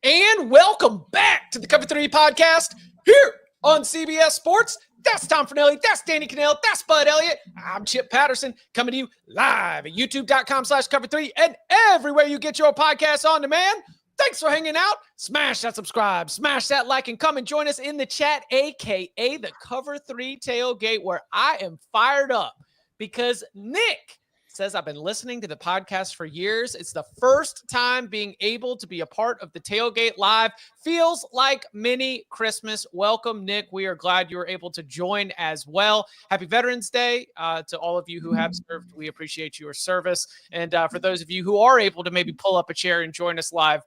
And welcome back to the Cover 3 podcast here on CBS Sports. That's Tom Fornelli. That's Danny Kanell. That's Bud Elliott. I'm Chip Patterson coming to you live at youtube.com/cover3 and everywhere you get your podcasts on demand. Thanks for hanging out. Smash that subscribe, smash that like, and come and join us in the chat, a.k.a. the Cover 3 Tailgate, where I am fired up because Nick says I've been listening to the podcast for years. It's the first time being able to be a part of the Tailgate Live. Feels like mini Christmas. Welcome, Nick. We are glad you were able to join as well. Happy Veterans Day to all of you who have served. We appreciate your service. And for those of you who are able to maybe pull up a chair and join us live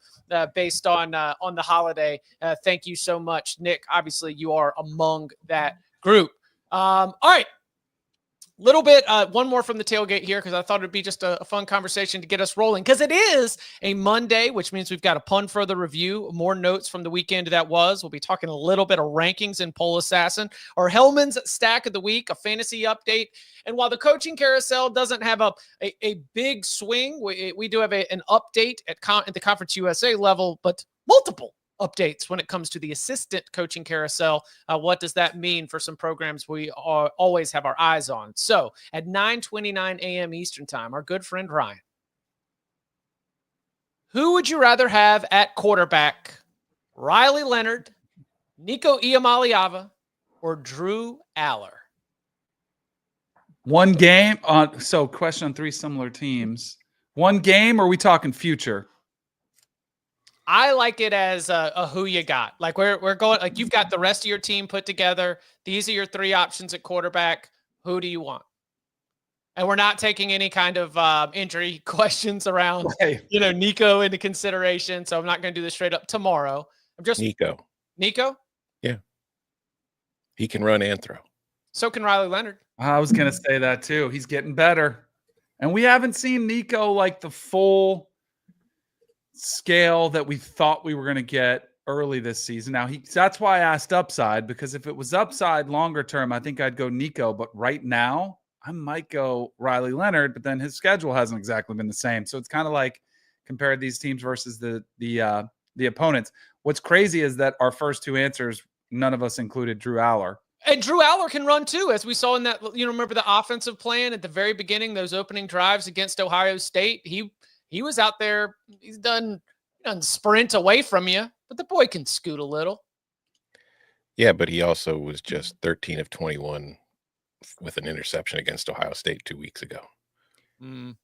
based on the holiday, thank you so much, Nick. Obviously, you are among that group. All right. Little bit, one more from the tailgate here because I thought it'd be just a fun conversation to get us rolling because it is a Monday, which means we've got a pun for the review, more notes from the weekend that was. We'll be talking a little bit of rankings in Poll Assassin, or Hellman's Stack of the Week, a fantasy update. And while the coaching carousel doesn't have a big swing, we do have an update at the Conference USA level, but multiple updates when it comes to the assistant coaching carousel. What does that mean for some programs we always have our eyes on? So at 9:29 a.m. Eastern time, our good friend Ryan, who would you rather have at quarterback? Riley Leonard, Nico Iamaleava, or Drew Aller? One game. So question on three similar teams. One game, or are we talking future? I like it as a who you got. Like we're going, like you've got the rest of your team put together. These are your three options at quarterback. Who do you want? And we're not taking any kind of injury questions around, Nico into consideration. So I'm not going to do this straight up tomorrow. I'm just Nico. Yeah. He can run and throw. So can Riley Leonard. I was going to say that too. He's getting better. And we haven't seen Nico like the full scale that we thought we were going to get early this season. Now that's why I asked upside, because if it was upside longer term, I think I'd go Nico. But right now, I might go Riley Leonard. But then his schedule hasn't exactly been the same, so it's kind of like compare these teams versus the opponents. What's crazy is that our first two answers, none of us included Drew Aller. And Drew Aller can run too, as we saw in that. Remember the offensive plan at the very beginning, those opening drives against Ohio State. He was out there. He's done sprint away from you, but the boy can scoot a little. Yeah, but he also was just 13 of 21 with an interception against Ohio State 2 weeks ago. I mean,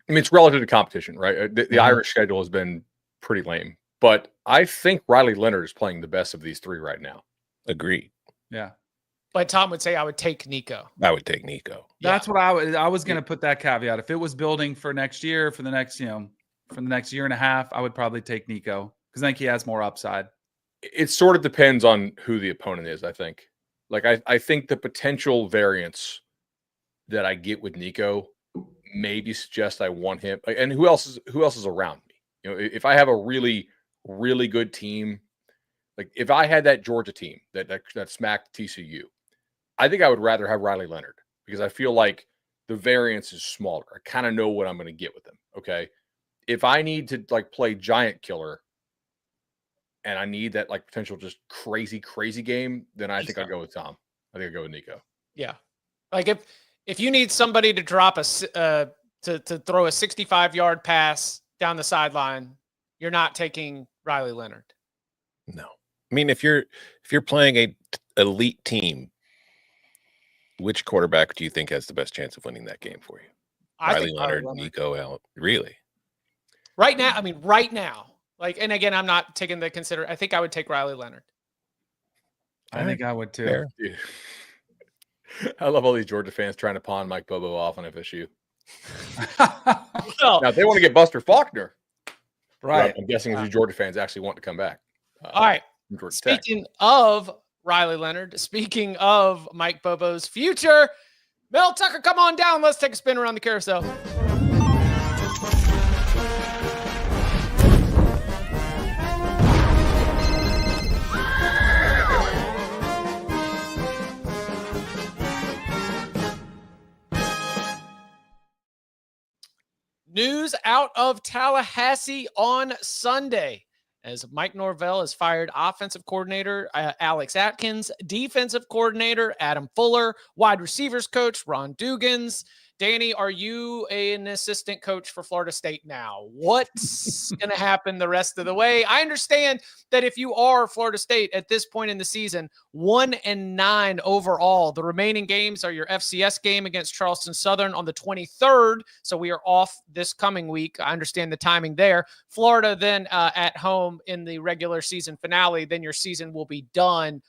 it's relative to competition, right? The Irish schedule has been pretty lame, but I think Riley Leonard is playing the best of these three right now. Agreed. Yeah. But Tom would say I would take Nico. I would take Nico. That's what I was going to put that caveat. If it was building for next year, for the next, for the next year and a half, I would probably take Nico because I think he has more upside. It sort of depends on who the opponent is, I think. Like, I think the potential variance that I get with Nico maybe suggest I want him. And who else is around me? If I have a really, really good team, like if I had that Georgia team that smacked TCU, I think I would rather have Riley Leonard because I feel like the variance is smaller. I kind of know what I'm going to get with him. Okay. If I need to play giant killer and I need that potential just crazy game, then I think I'll go with Tom. I think I'll go with Nico. Yeah. Like if you need somebody to drop to throw a 65-yard pass down the sideline, you're not taking Riley Leonard. No. I mean, if you're playing a elite team, which quarterback do you think has the best chance of winning that game for you? Riley Leonard, Nico out. Really? Right now. And again, I'm not taking the I think I would take Riley Leonard. I think I would too. Yeah. I love all these Georgia fans trying to pawn Mike Bobo off on FSU. Now, if they want to get Buster Faulkner, right? I'm guessing these Georgia fans actually want to come back. All right. Speaking of Riley Leonard, speaking of Mike Bobo's future, Mel Tucker, come on down. Let's take a spin around the carousel. News out of Tallahassee on Sunday as Mike Norvell has fired offensive coordinator Alex Atkins, defensive coordinator Adam Fuller, wide receivers coach Ron Dugans. Danny, are you an assistant coach for Florida State now? What's going to happen the rest of the way? I understand that if you are Florida State at this point in the season, 1-9 overall, the remaining games are your FCS game against Charleston Southern on the 23rd. So we are off this coming week. I understand the timing there. Florida then at home in the regular season finale, then your season will be done.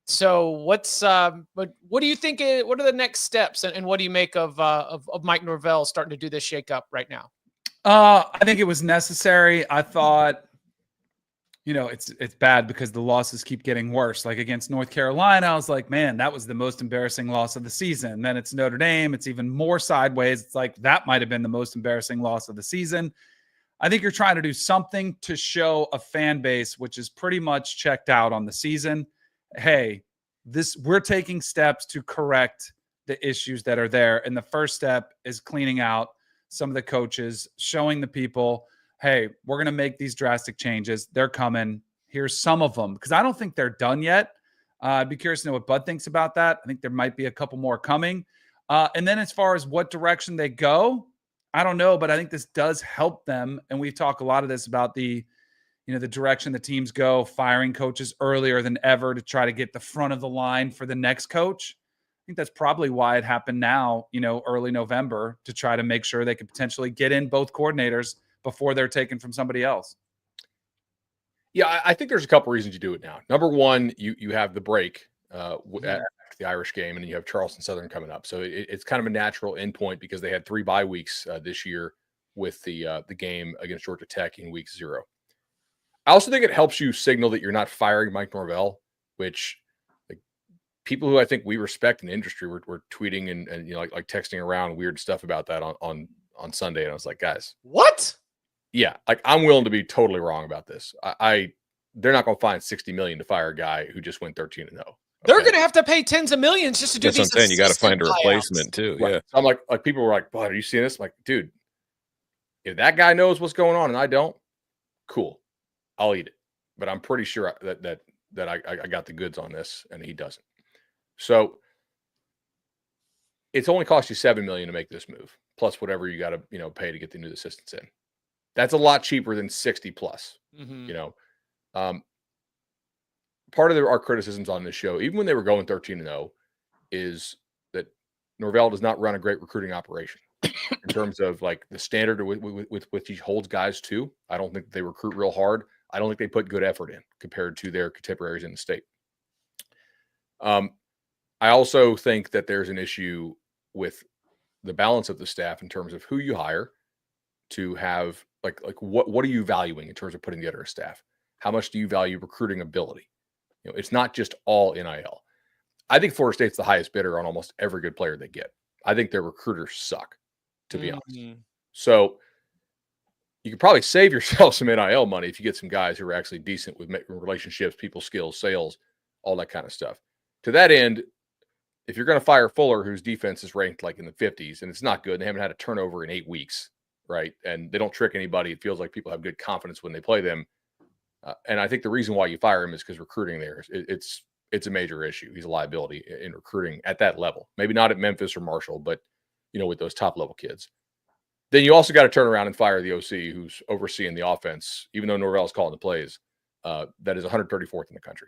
So what do you think? What are the next steps, and what do you make of Mike Norvell starting to do this shakeup right now? I think it was necessary. I thought, it's bad because the losses keep getting worse. Like against North Carolina, I was like, man, that was the most embarrassing loss of the season. And then it's Notre Dame. It's even more sideways. It's like that might have been the most embarrassing loss of the season. I think you're trying to do something to show a fan base which is pretty much checked out on the season. Hey, we're taking steps to correct the issues that are there. And the first step is cleaning out some of the coaches, showing the people, hey, we're going to make these drastic changes. They're coming. Here's some of them. Because I don't think they're done yet. I'd be curious to know what Bud thinks about that. I think there might be a couple more coming. And then as far as what direction they go, I don't know, but I think this does help them. And we talk a lot of this about the direction the teams go, firing coaches earlier than ever to try to get the front of the line for the next coach. I think that's probably why it happened now, early November, to try to make sure they could potentially get in both coordinators before they're taken from somebody else. Yeah, I think there's a couple reasons you do it now. Number one, you have the break after the Irish game, and then you have Charleston Southern coming up. So it's kind of a natural endpoint because they had 3 bye weeks this year with the game against Georgia Tech in week 0. I also think it helps you signal that you're not firing Mike Norvell, which people who I think we respect in the industry were tweeting and like texting around weird stuff about that on Sunday. And I was like, guys, what? Yeah, I'm willing to be totally wrong about this. They're not going to find $60 million to fire a guy who just went 13-0. Okay? They're going to have to pay tens of millions just to do That's these. What I'm saying. You got to find a buyouts. replacement too. Right. Yeah. So I'm like people were like, "Bud, are you seeing this?" I'm like, dude, if that guy knows what's going on and I don't, cool. I'll eat it, but I'm pretty sure that I got the goods on this, and he doesn't. So it's only cost you $7 million to make this move, plus whatever you got to pay to get the new assistants in. That's a lot cheaper than 60 plus. Mm-hmm. Part of our criticisms on this show, even when they were going 13-0, is that Norvell does not run a great recruiting operation. In terms of like the standard with which he holds guys to. I don't think they recruit real hard. I don't think they put good effort in compared to their contemporaries in the state. I also think that there's an issue with the balance of the staff in terms of who you hire to have like what are you valuing in terms of putting together a staff? How much do you value recruiting ability? It's not just all NIL. I think Florida State's the highest bidder on almost every good player they get. I think their recruiters suck, to be honest. So you could probably save yourself some NIL money if you get some guys who are actually decent with relationships, people skills, sales, all that kind of stuff. To that end, if you're going to fire Fuller, whose defense is ranked like in the 50s, and it's not good, and they haven't had a turnover in 8 weeks, right? And they don't trick anybody. It feels like people have good confidence when they play them. And I think the reason why you fire him is because recruiting there, it's a major issue. He's a liability in recruiting at that level. Maybe not at Memphis or Marshall, but with those top level kids. Then you also got to turn around and fire the OC who's overseeing the offense, even though Norvell's calling the plays. That is 134th in the country.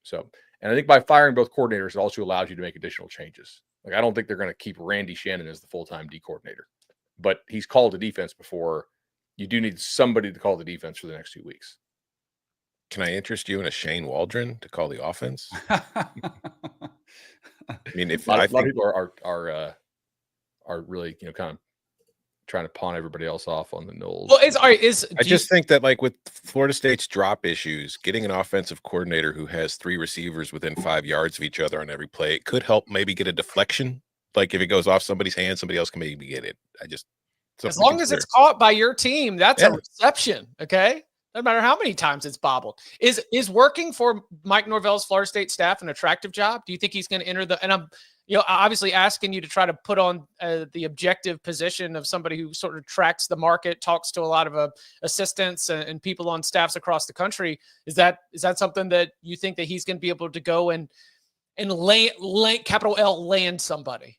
So, and I think by firing both coordinators, it also allows you to make additional changes. Like I don't think they're going to keep Randy Shannon as the full-time D coordinator, but he's called the defense before. You do need somebody to call the defense for the next 2 weeks. Can I interest you in a Shane Waldron to call the offense? I mean, if a lot of people are really kind of trying to pawn everybody else off on the Knowles. Well, I just think that like with Florida State's drop issues, getting an offensive coordinator who has 3 receivers within 5 yards of each other on every play, it could help maybe get a deflection. Like if it goes off somebody's hand, somebody else can maybe get it. As long as it's caught by your team, that's a reception. Okay. No matter how many times it's bobbled. Is working for Mike Norvell's Florida State staff an attractive job? Do you think he's going to enter obviously asking you to try to put on the objective position of somebody who sort of tracks the market, talks to a lot of assistants and people on staffs across the country. Is that something that you think that he's going to be able to go and land, capital L, land somebody?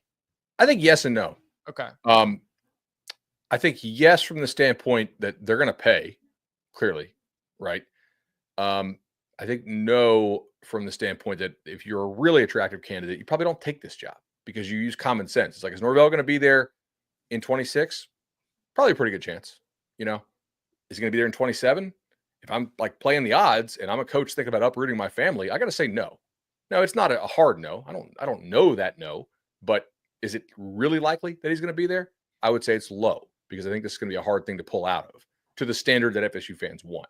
I think yes and no. Okay. I think yes from the standpoint that they're going to pay, clearly, right? I think no from the standpoint that if you're a really attractive candidate, you probably don't take this job because you use common sense. It's like, is Norvell going to be there in 26? Probably a pretty good chance. Is he going to be there in 27? If I'm like playing the odds and I'm a coach thinking about uprooting my family, I got to say no. No, it's not a hard no. I don't know that no, but is it really likely that he's going to be there? I would say it's low because I think this is going to be a hard thing to pull out of to the standard that FSU fans want.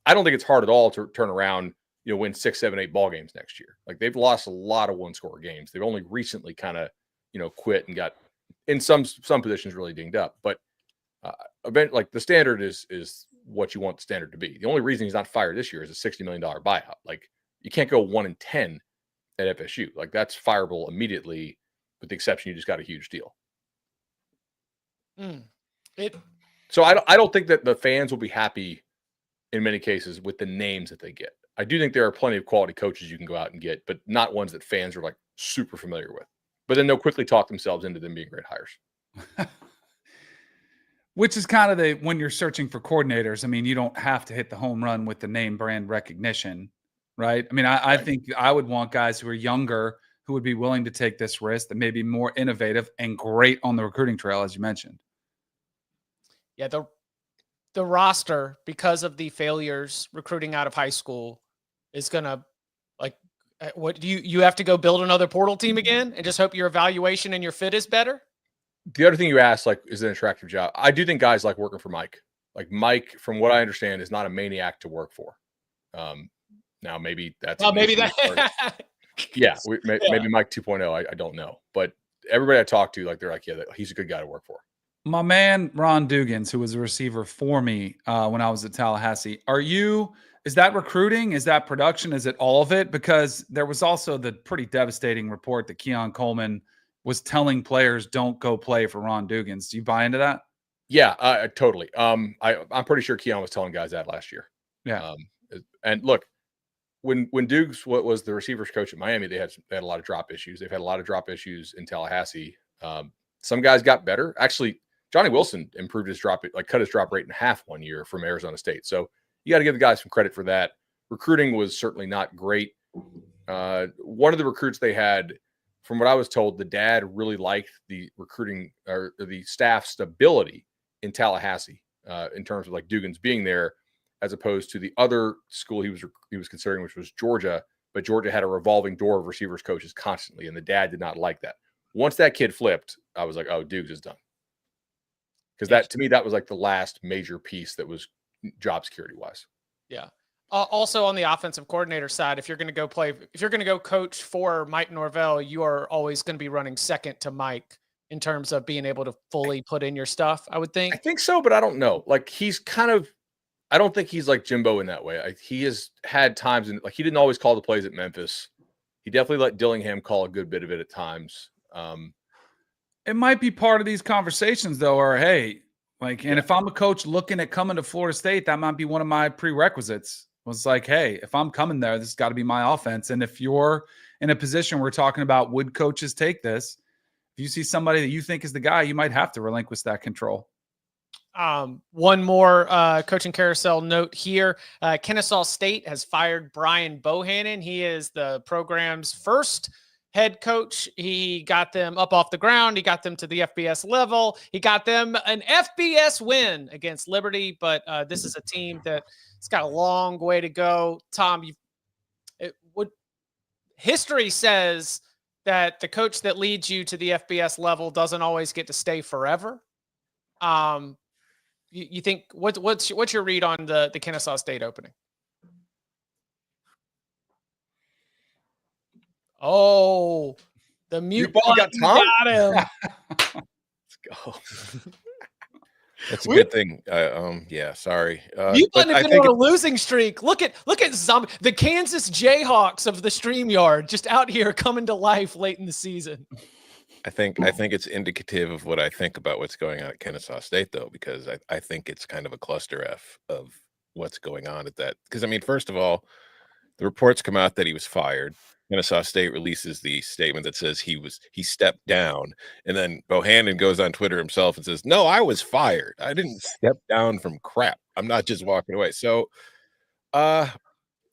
I don't think it's hard at all to turn around, win 6, 7, 8 ball games next year. Like they've lost a lot of one-score games. They've only recently kind of, quit and got in some positions really dinged up. But like the standard is what you want the standard to be. The only reason he's not fired this year is a $60 million buyout. Like you can't go 1-10 at FSU. Like that's fireable immediately, with the exception you just got a huge deal. So I don't think that the fans will be happy in many cases with the names that they get. I do think there are plenty of quality coaches you can go out and get, but not ones that fans are like super familiar with. But then they'll quickly talk themselves into them being great hires. Which is kind of when you're searching for coordinators. I mean, you don't have to hit the home run with the name brand recognition, right? I mean, I think I would want guys who are younger, who would be willing to take this risk, that may be more innovative and great on the recruiting trail, as you mentioned. Yeah, the roster, because of the failures recruiting out of high school, is gonna what do you have to go build another portal team again and just hope your evaluation and your fit is better? The other thing you asked, like, is it an attractive job? I do think guys like working for Mike. Like Mike, from what I understand, is not a maniac to work for. Now maybe that's maybe that. Yeah, maybe Mike 2.0. I don't know, but everybody I talk to, like, they're like, yeah, he's a good guy to work for. My man, Ron Dugans, who was a receiver for me when I was at Tallahassee. Is that recruiting? Is that production? Is it all of it? Because there was also the pretty devastating report that Keon Coleman was telling players, don't go play for Ron Dugans. Do you buy into that? Yeah, totally. I'm pretty sure Keon was telling guys that last year. Yeah. And look, when Dukes was the receivers coach at Miami, they had a lot of drop issues. They've had a lot of drop issues in Tallahassee. Some guys got better. Actually, Johnny Wilson improved his drop, cut his drop rate in half one year from Arizona State. So you got to give the guys some credit for that. Recruiting was certainly not great. One of the recruits they had, from what I was told, the dad really liked the recruiting or the staff stability in Tallahassee in terms of like Dugans being there, as opposed to the other school he was considering, which was Georgia. But Georgia had a revolving door of receivers coaches constantly, and the dad did not like that. Once that kid flipped, I was like, oh, Dukes is done. Because that, to me, that was like the last major piece that was job security wise. Yeah. Also on the offensive coordinator side, if you're going to go coach for Mike Norvell, you are always going to be running second to Mike in terms of being able to fully put in your stuff, I would think. I think so, but I don't know. Like I don't think he's like Jimbo in that way. He has had times, and like he didn't always call the plays at Memphis. He definitely let Dillingham call a good bit of it at times. It might be part of these conversations, though, or hey, and if I'm a coach looking at coming to Florida State, that might be one of my prerequisites. Was like, hey, if I'm coming there, this has got to be my offense. And if you're in a position we're talking about, would coaches take this? If you see somebody that you think is the guy, you might have to relinquish that control. One more coaching carousel note here. Kennesaw State has fired Brian Bohannon. He is the program's first head coach. He got them up off the ground. He got them to the FBS level. He got them an FBS win against Liberty, but this is a team that it's got a long way to go. Tom, history says that the coach that leads you to the FBS level doesn't always get to stay forever. You think what's your read on the Kennesaw State opening? Oh, the mute button got him. Let's go. That's a good thing. Yeah, sorry. You But might I have been think on a losing streak. Look at the Kansas Jayhawks of the StreamYard just out here coming to life late in the season. I think it's indicative of what I think about what's going on at Kennesaw State, though, because I think it's kind of a cluster F of what's going on at that. Because I mean, first of all, the reports come out that he was fired. Kennesaw State releases the statement that says he stepped down, and then Bohannon goes on Twitter himself and says, "No, I was fired. I didn't step down from crap. I'm not just walking away." So,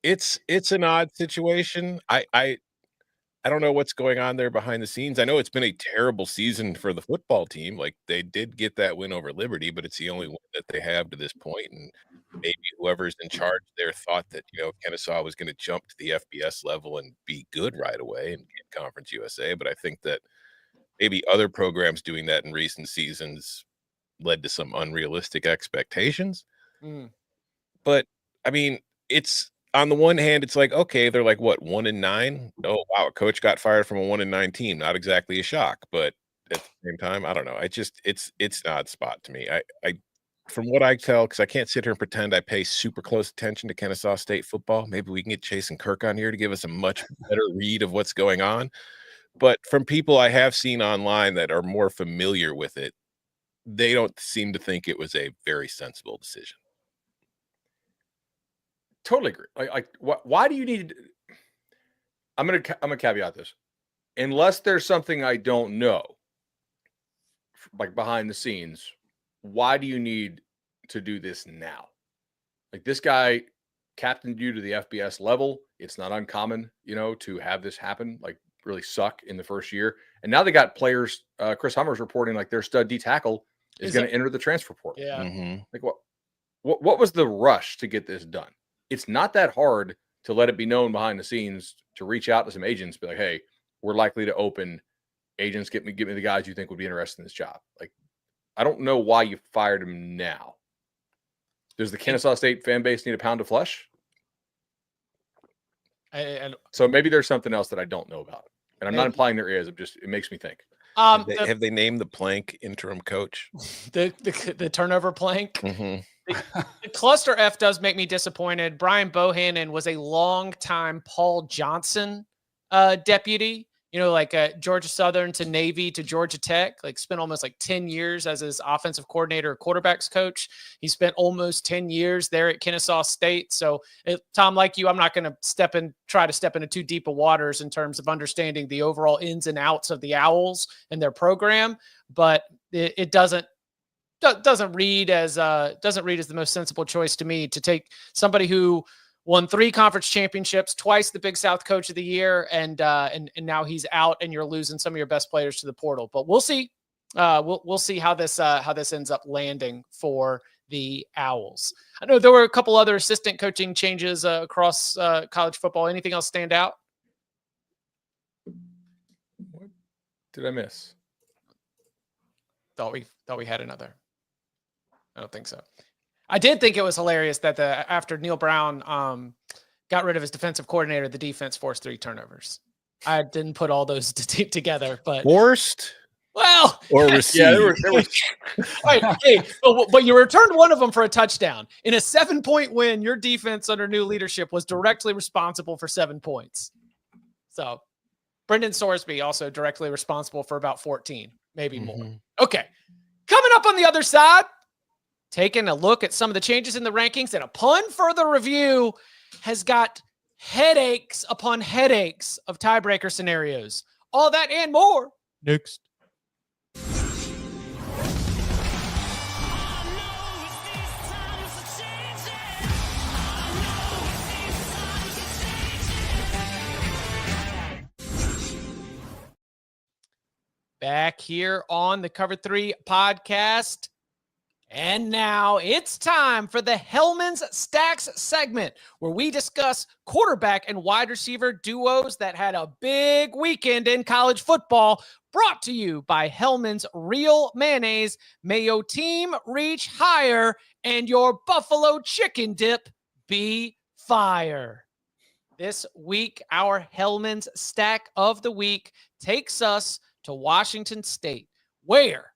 it's an odd situation. I don't know what's going on there behind the scenes. I know it's been a terrible season for the football team. Like, they did get that win over Liberty, but it's the only one that they have to this point. And maybe whoever's in charge there thought that, Kennesaw was going to jump to the FBS level and be good right away and get Conference USA. But I think that maybe other programs doing that in recent seasons led to some unrealistic expectations. But I mean, it's on the one hand, it's like, okay, they're like, what, 1-9? Oh, wow, a coach got fired from a 1-9 team. Not exactly a shock, but at the same time, I don't know. It's an odd spot to me. I from what I tell, because I can't sit here and pretend I pay super close attention to Kennesaw State football. Maybe we can get Chase and Kirk on here to give us a much better read of what's going on. But from people I have seen online that are more familiar with it, they don't seem to think it was a very sensible decision. Totally agree. Why do you need? I'm gonna caveat this. Unless there's something I don't know, like behind the scenes, why do you need to do this now? Like, this guy captained you to the FBS level. It's not uncommon, to have this happen. Like, really suck in the first year, and now they got players. Chris Hummer's reporting like their stud D tackle is going to enter the transfer portal. Yeah. Mm-hmm. Like, what was the rush to get this done? It's not that hard to let it be known behind the scenes, to reach out to some agents, be like, hey, we're likely to open. Agents, get me the guys you think would be interested in this job. Like, I don't know why you fired him now. Does the Kennesaw State fan base need a pound of flesh? So maybe there's something else that I don't know about. And I'm not implying there is. It makes me think. Have they named the plank interim coach? The turnover plank. Mm-hmm. The cluster F does make me disappointed. Brian Bohannon was a long-time Paul Johnson deputy. Georgia Southern to Navy to Georgia Tech, spent almost 10 years as his offensive coordinator, quarterbacks coach. He spent almost 10 years there at Kennesaw State. So, Tom, like you, I'm not going to try to step into too deep of waters in terms of understanding the overall ins and outs of the Owls and their program, but it doesn't read as the most sensible choice to me to take somebody who won 3 conference championships, twice the Big South Coach of the Year, and now he's out, and you're losing some of your best players to the portal. But we'll see. We'll see how this ends up landing for the Owls. I know there were a couple other assistant coaching changes across college football. Anything else stand out? What did I miss? Thought we had another. I don't think so. I did think it was hilarious that after Neil Brown got rid of his defensive coordinator, the defense forced 3 turnovers. I didn't put all those together, but Forced? Well, or received? Yeah, there was right. Okay, but you returned one of them for a touchdown. In a 7-point win, your defense under new leadership was directly responsible for 7 points. So Brendan Sorsby also directly responsible for about 14, maybe more. Okay, coming up on the other side, taking a look at some of the changes in the rankings, and upon further review has got headaches upon headaches of tiebreaker scenarios. All that and more next. Back here on the Cover 3 podcast. And now it's time for the Hellman's Stacks segment, where we discuss quarterback and wide receiver duos that had a big weekend in college football, brought to you by Hellman's Real Mayonnaise. May your team reach higher and your buffalo chicken dip be fire. This week, our Hellman's Stack of the Week takes us to Washington State, where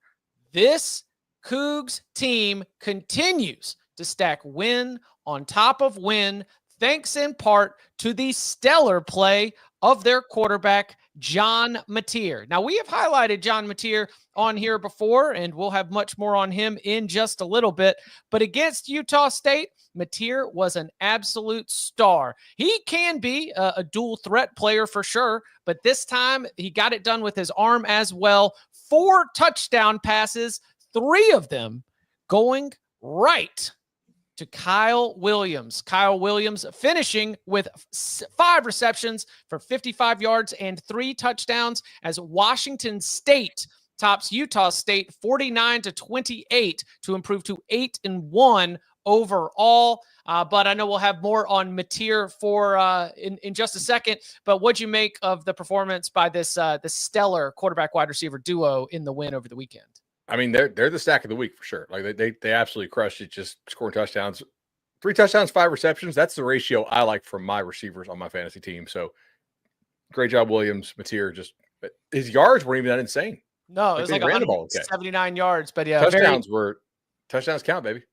this Cougs team continues to stack win on top of win, thanks in part to the stellar play of their quarterback, John Mateer. Now, we have highlighted John Mateer on here before, and we'll have much more on him in just a little bit. But against Utah State, Mateer was an absolute star. He can be a dual threat player for sure, but this time he got it done with his arm as well. 4 touchdown passes, 3 of them going right to Kyle Williams. Kyle Williams finishing with 5 receptions for 55 yards and 3 touchdowns as Washington State tops Utah State 49-28 to improve to 8-1 overall. But I know we'll have more on Mateer for in just a second. But what'd you make of the performance by this stellar quarterback wide receiver duo in the win over the weekend? I mean, they're the stack of the week for sure. Like they absolutely crushed it, just scoring touchdowns. 3 touchdowns, 5 receptions. That's the ratio I like from my receivers on my fantasy team. So great job, Williams. Mateer, just his yards weren't even that insane. No, it was like 179 yards. But yeah, touchdowns count, baby.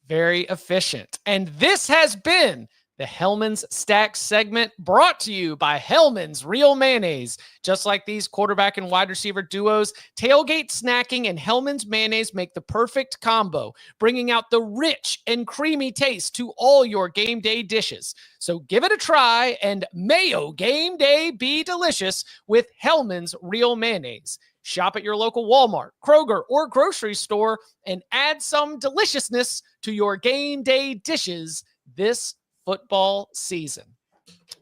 Very efficient. And this has been the Hellman's Stack segment, brought to you by Hellman's Real Mayonnaise. Just like these quarterback and wide receiver duos, tailgate snacking and Hellman's mayonnaise make the perfect combo, bringing out the rich and creamy taste to all your game day dishes. So give it a try, and mayo game day be delicious with Hellman's Real Mayonnaise. Shop at your local Walmart, Kroger, or grocery store and add some deliciousness to your game day dishes this football season.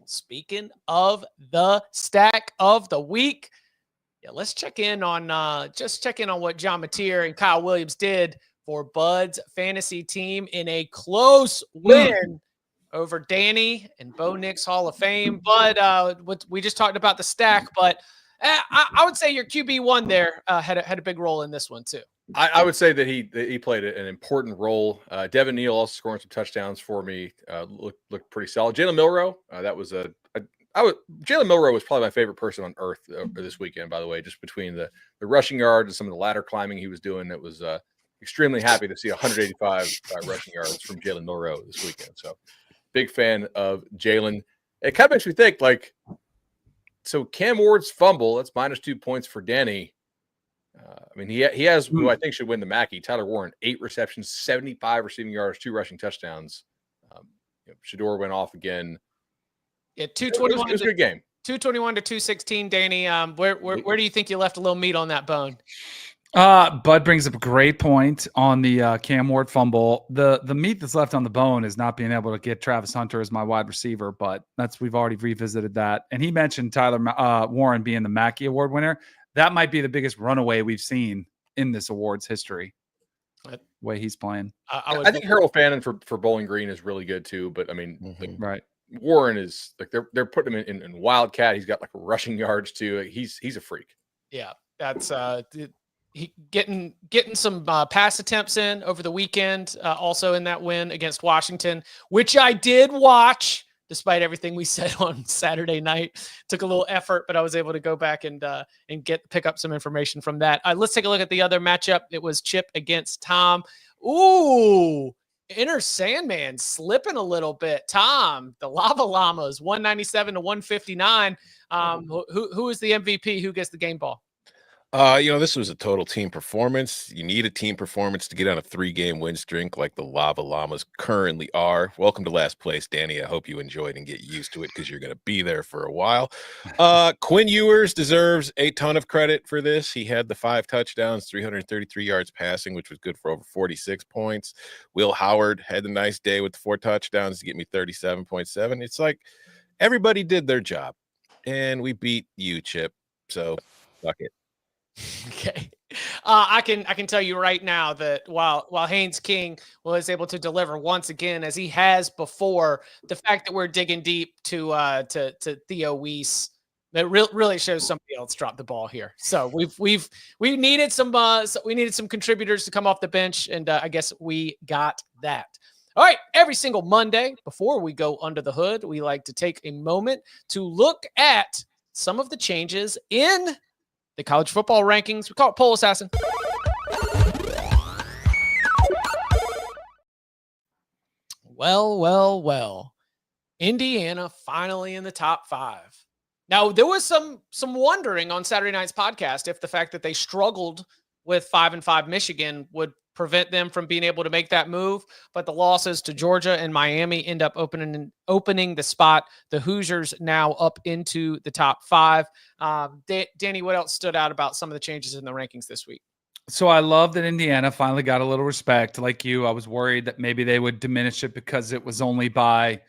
Speaking of the stack of the week, let's check in on what John Mateer and Kyle Williams did for Bud's fantasy team in a close win over Danny and Bo Nix Hall of Fame. Bud, we just talked about the stack, but I would say your QB1 there had a big role in this one too. I would say that he played an important role. Devin Neal also scoring some touchdowns for me. Looked pretty solid. Jalen Milroe, Jalen Milroe was probably my favorite person on earth this weekend. By the way, just between the rushing yards and some of the ladder climbing he was doing, it was extremely happy to see 185 rushing yards from Jalen Milroe this weekend. So big fan of Jalen. It kind of makes me think so Cam Ward's fumble, that's -2 points for Danny. I mean, he has who I think should win the Mackey, Tyler Warren, 8 receptions, 75 receiving yards, 2 rushing touchdowns. Shedeur went off again. Yeah, 221. It was a good game. 221 to 216, Danny. Where do you think you left a little meat on that bone? Bud brings up a great point on the Cam Ward fumble. The meat that's left on the bone is not being able to get Travis Hunter as my wide receiver, but we've already revisited that. And he mentioned Tyler Warren being the Mackey Award winner. That might be the biggest runaway we've seen in this awards history. The way he's playing. I think Harold Fannin for Bowling Green is really good too, but I mean, right. Warren is they're putting him in Wildcat. He's got rushing yards too. He's a freak. Yeah, that's he getting some pass attempts in over the weekend. Also in that win against Washington, which I did watch. Despite everything we said on Saturday night, took a little effort, but I was able to go back and pick up some information from that. Let's take a look at the other matchup. It was Chip against Tom. Ooh, Inner Sandman slipping a little bit. Tom, the Lava Llamas, 197 to 159. Who is the MVP? Who gets the game ball? This was a total team performance. You need a team performance to get on a 3-game win streak like the Lava Llamas currently are. Welcome to last place, Danny. I hope you enjoyed and get used to it because you're going to be there for a while. Quinn Ewers deserves a ton of credit for this. He had the 5 touchdowns, 333 yards passing, which was good for over 46 points. Will Howard had a nice day with 4 touchdowns to get me 37.7. It's like everybody did their job, and we beat you, Chip. So fuck it. Okay. I can tell you right now that while Haynes King was able to deliver once again, as he has before, the fact that we're digging deep to Theo Weiss, that really shows somebody else dropped the ball here. So we needed some contributors to come off the bench, and I guess we got that. All right, every single Monday before we go under the hood, we like to take a moment to look at some of the changes in the college football rankings. We call it Poll Assassin. Well. Indiana finally in the top 5. Now, there was some wondering on Saturday night's podcast if the fact that they struggled with 5-5 Michigan would prevent them from being able to make that move, but the losses to Georgia and Miami end up opening the spot. The Hoosiers now up into the top 5. Danny, what else stood out about some of the changes in the rankings this week? So I love that Indiana finally got a little respect. Like you, I was worried that maybe they would diminish it because it was only by,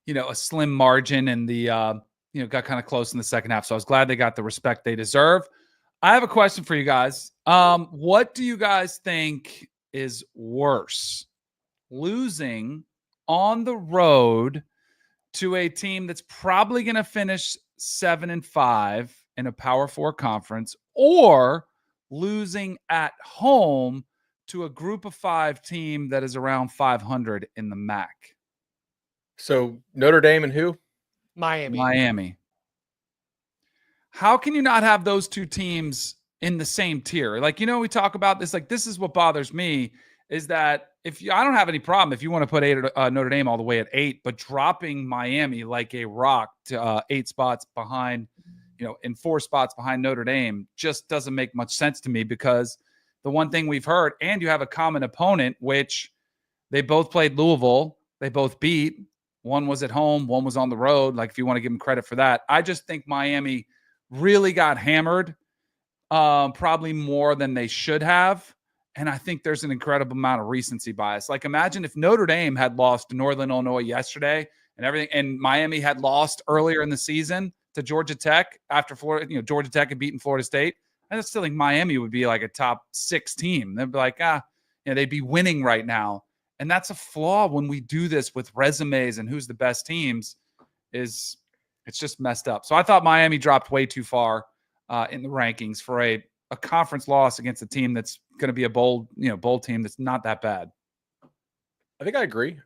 a slim margin, and the got kind of close in the second half. So I was glad they got the respect they deserve. I have a question for you guys. What do you guys think is worse? Losing on the road to a team that's probably going to finish 7-5 in a Power 4 conference, or losing at home to a group of 5 team that is around 500 in the MAC? So Notre Dame and who? Miami. How can you not have those 2 teams in the same tier? Like, we talk about this, like, this is what bothers me, is that I don't have any problem if you want to put Notre Dame all the way at 8, but dropping Miami like a rock to 8 spots behind, in 4 spots behind Notre Dame just doesn't make much sense to me, because the one thing we've heard, and you have a common opponent, which they both played Louisville, they both beat. One was at home, one was on the road. Like, if you want to give them credit for that, I just think Miami really got hammered, probably more than they should have. And I think there's an incredible amount of recency bias. Like, imagine if Notre Dame had lost to Northern Illinois yesterday and everything, and Miami had lost earlier in the season to Georgia Tech after Florida, Georgia Tech had beaten Florida State. I just still think Miami would be like a top 6 team. They'd be like, they'd be winning right now. And that's a flaw when we do this with resumes and who's the best teams, is it's just messed up. So I thought Miami dropped way too far in the rankings for a conference loss against a team that's going to be a bowl team that's not that bad. I think I agree.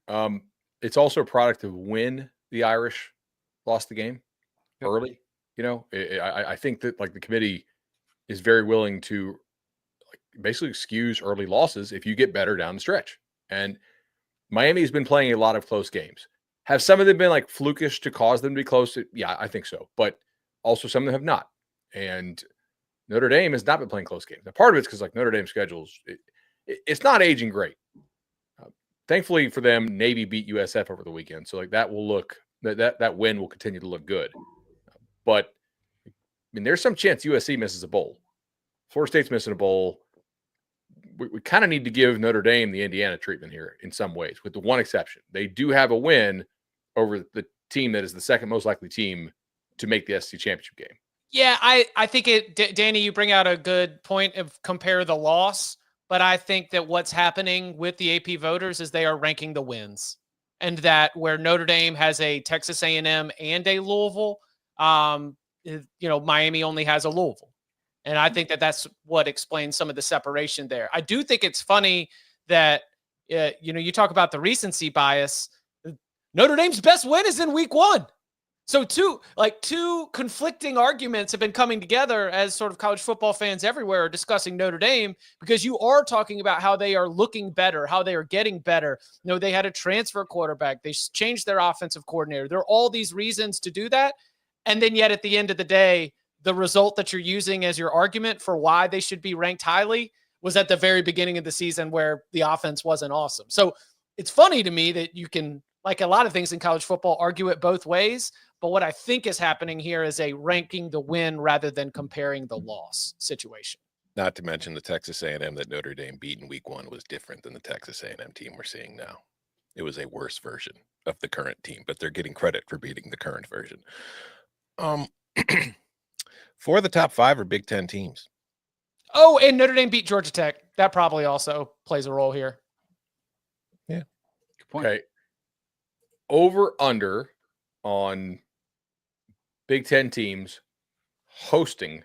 It's also a product of when the Irish lost the game early. I think that, like, the committee is very willing to, like, basically excuse early losses if you get better down the stretch. And Miami has been playing a lot of close games. Have some of them been like flukish to cause them to be close? Yeah, I think so. But also some of them have not. And Notre Dame has not been playing close games. Now, part of it's because, like, Notre Dame's schedules, it's not aging great. Thankfully for them, Navy beat USF over the weekend. So, like, that will look, that win will continue to look good. But, I mean, there's some chance USC misses a bowl. Florida State's missing a bowl. We kind of need to give Notre Dame the Indiana treatment here in some ways, with the one exception. They do have a win over the team that is the second most likely team to make the SEC championship game. Yeah, I think Danny, you bring out a good point of compare the loss, but I think that what's happening with the AP voters is they are ranking the wins, and that where Notre Dame has a Texas A&M and a Louisville, Miami only has a Louisville. And I think that that's what explains some of the separation there. I do think it's funny that, you talk about the recency bias. Notre Dame's best win is in week 1. So two conflicting arguments have been coming together as sort of college football fans everywhere are discussing Notre Dame, because you are talking about how they are looking better, how they are getting better. They had a transfer quarterback. They changed their offensive coordinator. There are all these reasons to do that. And then yet at the end of the day, the result that you're using as your argument for why they should be ranked highly was at the very beginning of the season where the offense wasn't awesome. So it's funny to me that you can, like a lot of things in college football, argue it both ways. But what I think is happening here is a ranking the win rather than comparing the loss situation. Not to mention the Texas A&M that Notre Dame beat in week 1 was different than the Texas A&M team we're seeing now. It was a worse version of the current team, but they're getting credit for beating the current version. 4 of the top 5 are Big Ten teams. Oh, and Notre Dame beat Georgia Tech. That probably also plays a role here. Yeah. Good point. Okay. Over under on Big Ten teams hosting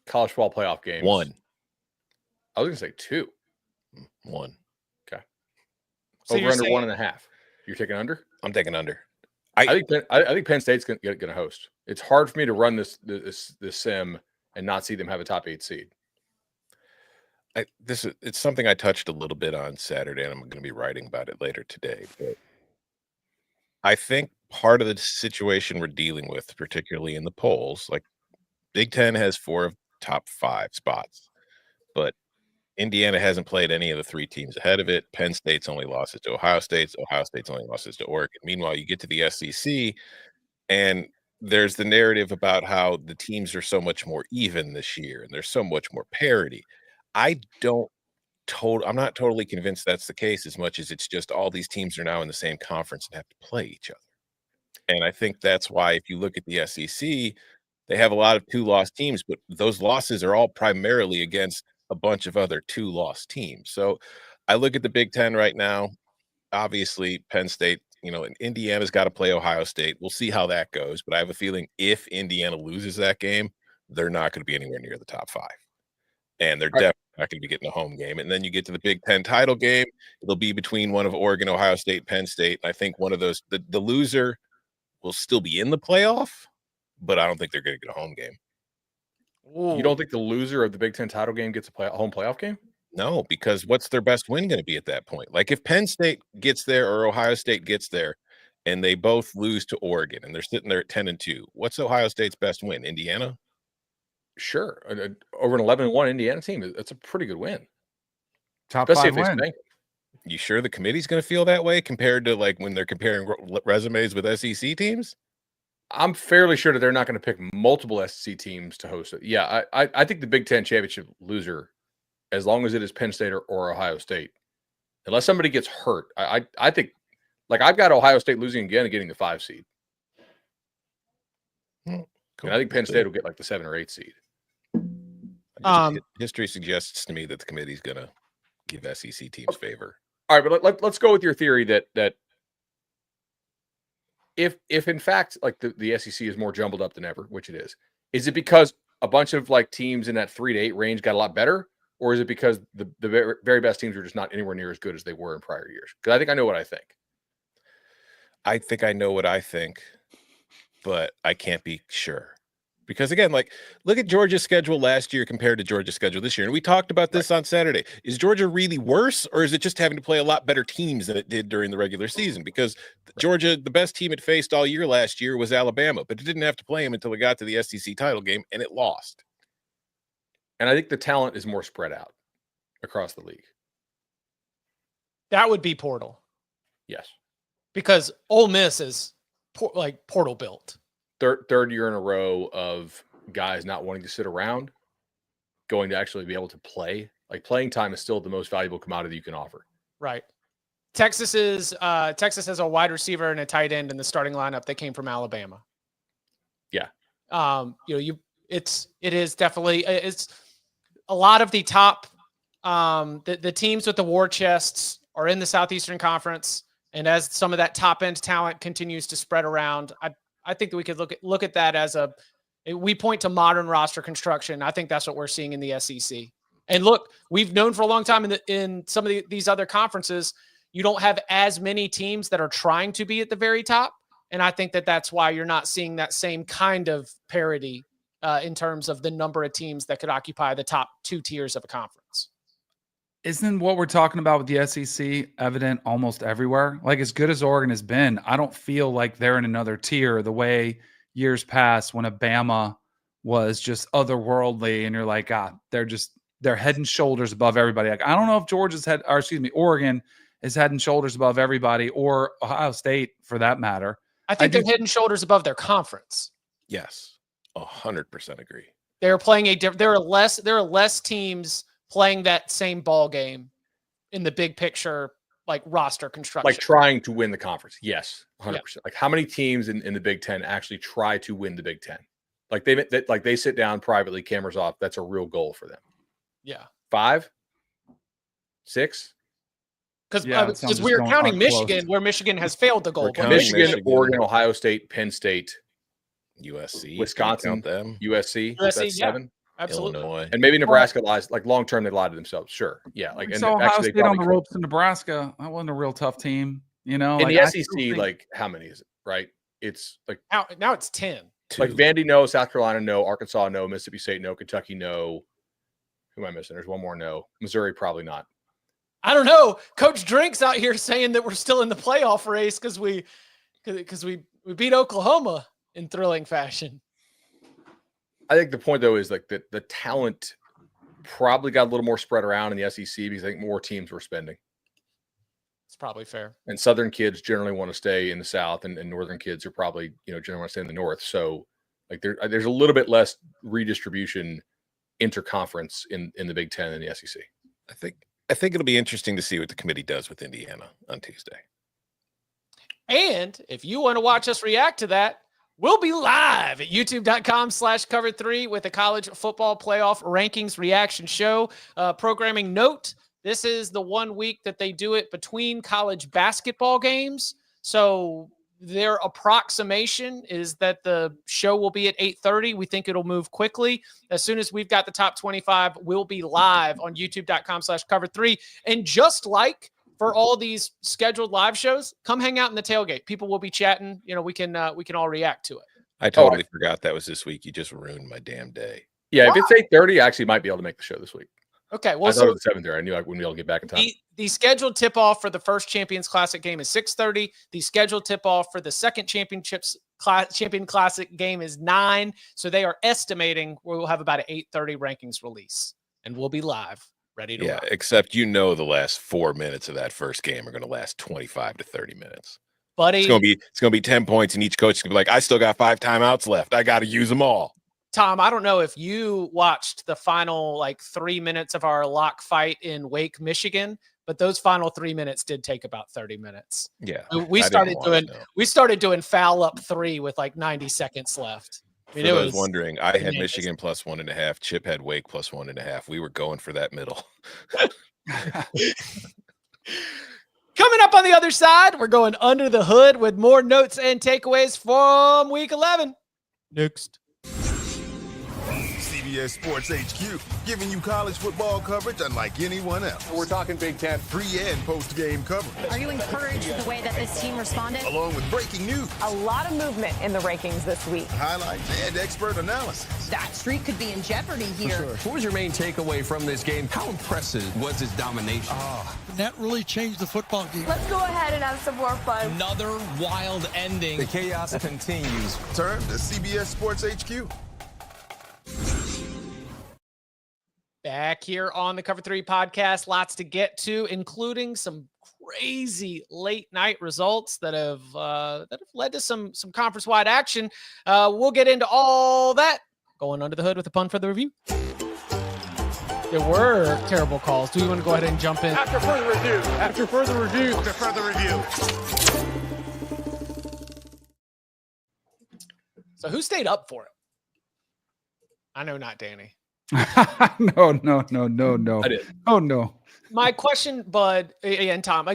college football playoff games. 1. I was going to say 2. 1. Okay. So over under 1.5. You're taking under? I'm taking under. I think Penn State's going to host. It's hard for me to run this sim and not see them have a top 8 seed. It's something I touched a little bit on Saturday, and I'm going to be writing about it later today. But I think part of the situation we're dealing with, particularly in the polls, like Big Ten has 4 of top 5 spots, but Indiana hasn't played any of the 3 teams ahead of it. Penn State's only losses to Ohio State. Ohio State's only losses to Oregon. Meanwhile, you get to the SEC, and there's the narrative about how the teams are so much more even this year, and there's so much more parity. I'm not totally convinced that's the case as much as it's just all these teams are now in the same conference and have to play each other. And I think that's why if you look at the SEC, they have a lot of 2-loss teams, but those losses are all primarily against a bunch of other 2-loss teams. So I look at the Big Ten right now. Obviously, Penn State, and Indiana's got to play Ohio State. We'll see how that goes. But I have a feeling if Indiana loses that game, they're not going to be anywhere near the top 5. And they're definitely not going to be getting a home game. And then you get to the Big Ten title game. It'll be between one of Oregon, Ohio State, Penn State. And I think one of those, the loser will still be in the playoff, but I don't think they're going to get a home game. Ooh. You don't think the loser of the Big Ten title game gets a home playoff game? No, because what's their best win going to be at that point? Like if Penn State gets there or Ohio State gets there and they both lose to Oregon and they're sitting there at 10-2, what's Ohio State's best win? Indiana? Sure. Over an 11-1 Indiana team, that's a pretty good win. Top Especially 5 if they win. spank. You sure the committee's going to feel that way compared to like when they're comparing resumes with SEC teams? I'm fairly sure that they're not going to pick multiple SEC teams to host it. Yeah, I think the Big Ten championship loser, as long as it is Penn State or Ohio State, unless somebody gets hurt, I think, like I've got Ohio State losing again and getting the 5 seed. Cool. And I think Penn State will get like the 7 or 8 seed. History suggests to me that the committee's going to give SEC teams favor. All right, but let's go with your theory that if in fact like the SEC is more jumbled up than ever, which it is it because a bunch of like teams in that 3 to 8 range got a lot better, or is it because the very best teams are just not anywhere near as good as they were in prior years? Because I think I know what I think. I think I know what I think, but I can't be sure. Because again, like look at Georgia's schedule last year compared to Georgia's schedule this year. And we talked about this on Saturday. Is Georgia really worse, or is it just having to play a lot better teams than it did during the regular season? Because Georgia, the best team it faced all year last year was Alabama, but it didn't have to play them until it got to the SEC title game, and it lost. And I think the talent is more spread out across the league. That would be portal. Yes. Because Ole Miss is portal built. Third year in a row of guys not wanting to sit around, going to actually be able to play. Like playing time is still the most valuable commodity you can offer. Right. Texas has a wide receiver and a tight end in the starting lineup that came from Alabama. Yeah. It is definitely it's a lot of the top the teams with the war chests are in the Southeastern Conference, and as some of that top end talent continues to spread around, I think that we could look at that as we point to modern roster construction. I think that's what we're seeing in the SEC. And look, we've known for a long time in some of these other conferences, you don't have as many teams that are trying to be at the very top. And I think that's why you're not seeing that same kind of parity in terms of the number of teams that could occupy the top 2 tiers of a conference. Isn't what we're talking about with the SEC evident almost everywhere? Like as good as Oregon has been, I don't feel like they're in another tier the way years past when Bama was just otherworldly and you're like, they're head and shoulders above everybody. Like, I don't know if Oregon is head and shoulders above everybody, or Ohio State for that matter. I think they're head and shoulders above their conference. Yes. 100% agree. They're playing there are less teams playing that same ball game in the big picture, like roster construction. Like trying to win the conference. Yes, 100%. Yeah. Like how many teams in the Big Ten actually try to win the Big Ten? Like they sit down privately, cameras off. That's a real goal for them. Yeah. 5? 6? Because we're counting Michigan, where Michigan has failed the goal. Michigan, Oregon, Ohio State, Penn State, USC, Wisconsin, them. USC. That's 7. Absolutely. Illinois. And maybe Nebraska lies, like long term, they lied to themselves. Sure. Yeah. Like, so Ohio State on the ropes in Nebraska. That wasn't a real tough team. In the SEC, like how many is it? Right? It's like now it's 10. Like Vandy, no. South Carolina, no. Arkansas, no. Mississippi State, no. Kentucky, no. Who am I missing? There's one more no. Missouri, probably not. I don't know. Coach Drink's out here saying that we're still in the playoff race because we because we beat Oklahoma in thrilling fashion. I think the point though is like the talent probably got a little more spread around in the SEC because I think more teams were spending. It's probably fair. And Southern kids generally want to stay in the South, and Northern kids are probably, generally want to stay in the North. So like there's a little bit less redistribution interconference in the Big Ten and the SEC. I think it'll be interesting to see what the committee does with Indiana on Tuesday. And if you want to watch us react to that, we'll be live at youtube.com/cover3 with a college football playoff rankings reaction show. Programming note, this is the 1 week that they do it between college basketball games. So their approximation is that the show will be at 8:30. We think it'll move quickly. As soon as we've got the top 25, we'll be live on youtube.com/cover3. And just like for all these scheduled live shows, come hang out in the tailgate. People will be chatting. We can all react to it. I totally forgot that was this week. You just ruined my damn day. Yeah, if it's 8:30, I actually might be able to make the show this week. Okay, well, I thought it was 7:30. I knew I wouldn't be able to get back in time. The scheduled tip-off for the first Champions Classic game is 6:30. The scheduled tip-off for the second Champion Classic game is 9. So they are estimating we'll have about an 8:30 rankings release, and we'll be live, ready to rock. Except the last 4 minutes of that first game are going to last 25 to 30 minutes. Buddy, it's going to be 10 points, and each coach is going to be like, I still got 5 timeouts left. I got to use them all. Tom, I don't know if you watched the final 3 minutes of our lock fight in Wake, Michigan, but those final 3 minutes did take about 30 minutes. Yeah. We started doing foul up 3 with 90 seconds left. I mean, For those wondering, I had Michigan plus 1.5. Chip had Wake plus 1.5. We were going for that middle. Coming up on the other side, we're going under the hood with more notes and takeaways from Week 11. Next. CBS Sports HQ, giving you college football coverage unlike anyone else. We're talking Big Ten. Pre- and post-game coverage. Are you encouraged with the way that this team responded? Along with breaking news. A lot of movement in the rankings this week. Highlights and expert analysis. That streak could be in jeopardy here. Sure. What was your main takeaway from this game? How impressive was his domination? That really changed the football game. Let's go ahead and have some more fun. Another wild ending. The chaos continues. Turn to CBS Sports HQ. Back here on the Cover 3 podcast, lots to get to, including some crazy late night results that have led to some conference-wide action. We'll get into all that going under the hood with a pun for the review. There were terrible calls. Do we want to go ahead and jump in? After further review. So who stayed up for it? I know not Danny. No. I did. Oh, no. My question, Bud and Tom,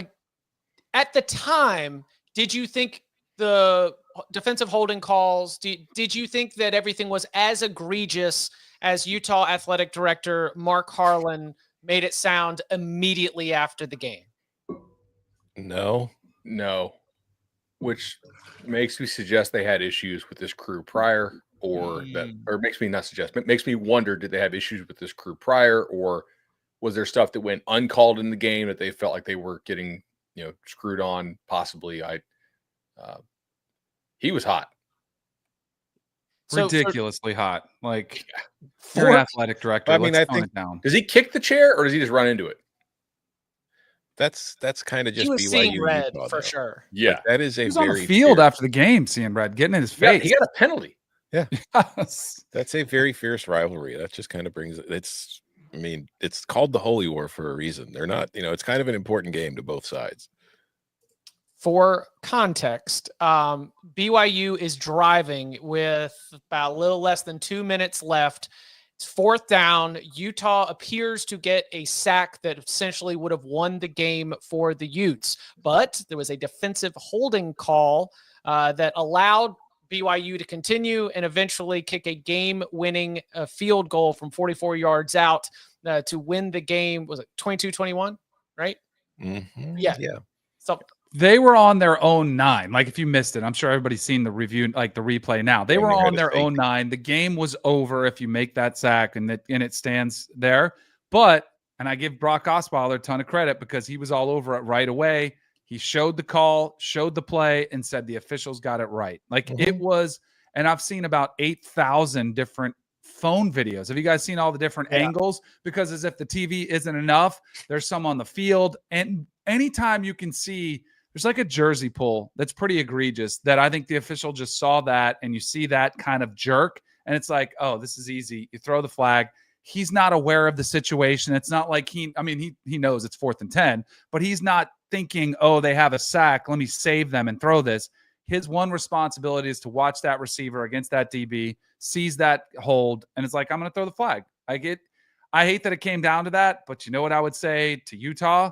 at the time, did you think the defensive holding calls, did you think that everything was as egregious as Utah Athletic Director Mark Harlan made it sound immediately after the game? No. Which makes me suggest they had issues with this crew prior, makes me wonder, did they have issues with this crew prior, or was there stuff that went uncalled in the game that they felt like they were getting, screwed on? Possibly. He was hot. Ridiculously hot. Like, you're an athletic director. I mean, I think down. Does he kick the chair or does he just run into it? That's kind of just he was BYU seeing red Utah, for though. sure. Yeah. Like, that is a He was very on the field fierce, after the game, seeing red, getting in his face. He got a penalty. Yes. That's a very fierce rivalry. That just kind of brings it's called the Holy War for a reason. They're not, it's kind of an important game to both sides. For context, BYU is driving with about a little less than 2 minutes left. It's 4th down. Utah appears to get a sack that essentially would have won the game for the Utes, but there was a defensive holding call that allowed BYU to continue and eventually kick a game-winning field goal from 44 yards out to win the game. Was it 22-21, right? Mm-hmm. Yeah. So They were on their own 9. Like, if you missed it, I'm sure everybody's seen the review, like the replay now. They were on their own 9. The game was over if you make that sack, and it stands there. But, and I give Brock Osweiler a ton of credit because he was all over it right away. He showed the call, showed the play, and said the officials got it right. Like it was, and I've seen about 8,000 different phone videos. Have you guys seen all the different angles? Because as if the TV isn't enough, there's some on the field. And anytime you can see, there's like a jersey pull that's pretty egregious that I think the official just saw that, and you see that kind of jerk, and it's like, oh, this is easy. You throw the flag. He's not aware of the situation. It's not like he knows it's 4th and 10, but he's not thinking, oh, they have a sack, let me save them and throw this. His one responsibility is to watch that receiver against that DB, sees that hold, and it's like, I'm going to throw the flag. I hate that it came down to that, but you know what I would say to Utah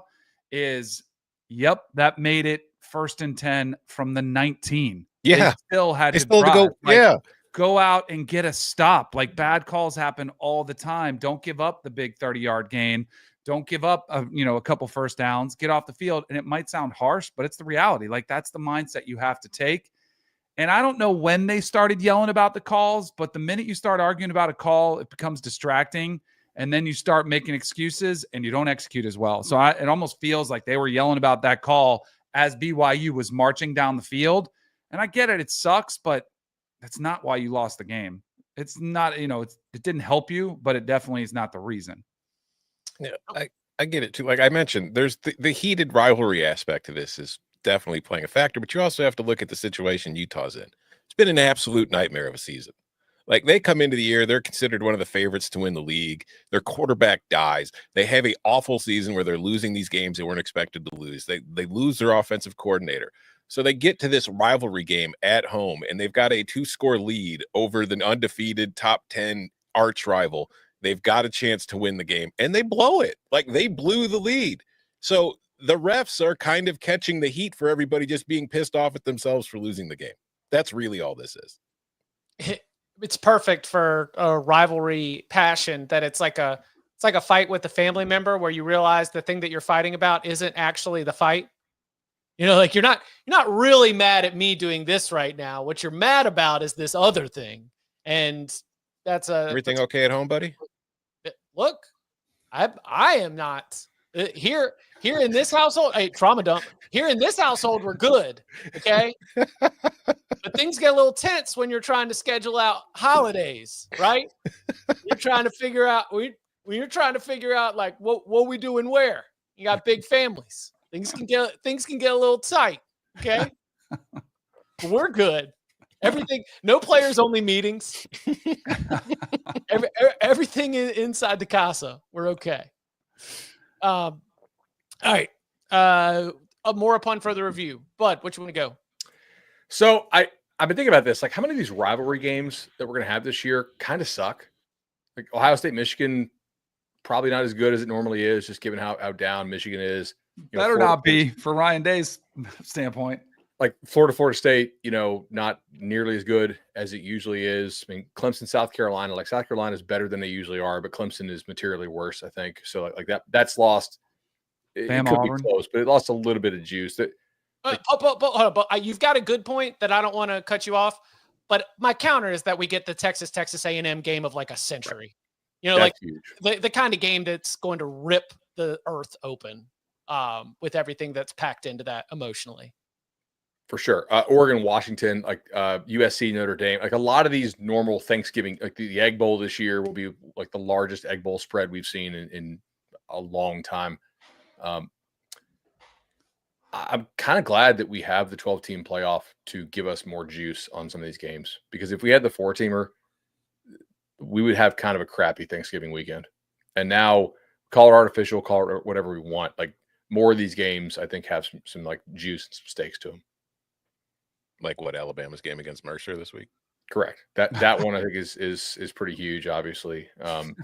is, yep, that made it 1st and 10 from the 19. Yeah. They still had to go. Go out and get a stop. Like, bad calls happen all the time. Don't give up the big 30-yard gain. Don't give up a couple first downs. Get off the field. And it might sound harsh, but it's the reality. Like, that's the mindset you have to take. And I don't know when they started yelling about the calls, but the minute you start arguing about a call, it becomes distracting. And then you start making excuses and you don't execute as well. So it almost feels like they were yelling about that call as BYU was marching down the field. And I get it. It sucks, but that's not why you lost the game. It's not, it didn't help you, but it definitely is not the reason. Yeah, I get it too. Like I mentioned, there's the heated rivalry aspect of this is definitely playing a factor, but you also have to look at the situation Utah's in. It's been an absolute nightmare of a season. Like, they come into the year, they're considered one of the favorites to win the league. Their quarterback dies. They have an awful season where they're losing these games they weren't expected to lose. They lose their offensive coordinator. So they get to this rivalry game at home, and they've got a 2-score lead over the undefeated top 10 arch rival. They've got a chance to win the game, and they blow it. Like, they blew the lead. So the refs are kind of catching the heat for everybody just being pissed off at themselves for losing the game. That's really all this is. It's perfect for a rivalry passion, that it's like a fight with a family member where you realize the thing that you're fighting about isn't actually the fight. Like, you're not really mad at me doing this right now. What you're mad about is this other thing. And that's everything okay at home, buddy? Look, I am not here in this household. Hey, trauma dump. Here in this household, we're good. Okay. But things get a little tense when you're trying to schedule out holidays, right? You're trying to figure out when you're trying to figure out like what we doing where. You got big families. Things can get a little tight. Okay. But we're good. Everything, no players only meetings. Everything inside the casa. We're okay. All right. More upon further review. Bud, which one to go? So I've been thinking about this. Like, how many of these rivalry games that we're going to have this year kind of suck? Like, Ohio State, Michigan, probably not as good as it normally is, just given how down Michigan is. Better not be, for Ryan Day's standpoint. Like Florida State, not nearly as good as it usually is. I mean, Clemson, South Carolina, like South Carolina is better than they usually are, but Clemson is materially worse, I think. So like that's lost. It could Auburn. be close, but it lost a little bit of juice. But you've got a good point that I don't want to cut you off. But my counter is that we get the Texas A&M game of like a century. That's like the kind of game that's going to rip the earth open with everything that's packed into that emotionally. For sure. Oregon, Washington, like USC, Notre Dame, like a lot of these normal Thanksgiving, like the Egg Bowl this year will be like the largest Egg Bowl spread we've seen in a long time. I'm kind of glad that we have the 12-team playoff to give us more juice on some of these games, because if we had the 4-teamer, we would have kind of a crappy Thanksgiving weekend. And now call it artificial, call it whatever we want. Like, more of these games, I think, have some like juice and some stakes to them. Like what, Alabama's game against Mercer this week? Correct. That one I think is pretty huge. Obviously, FSU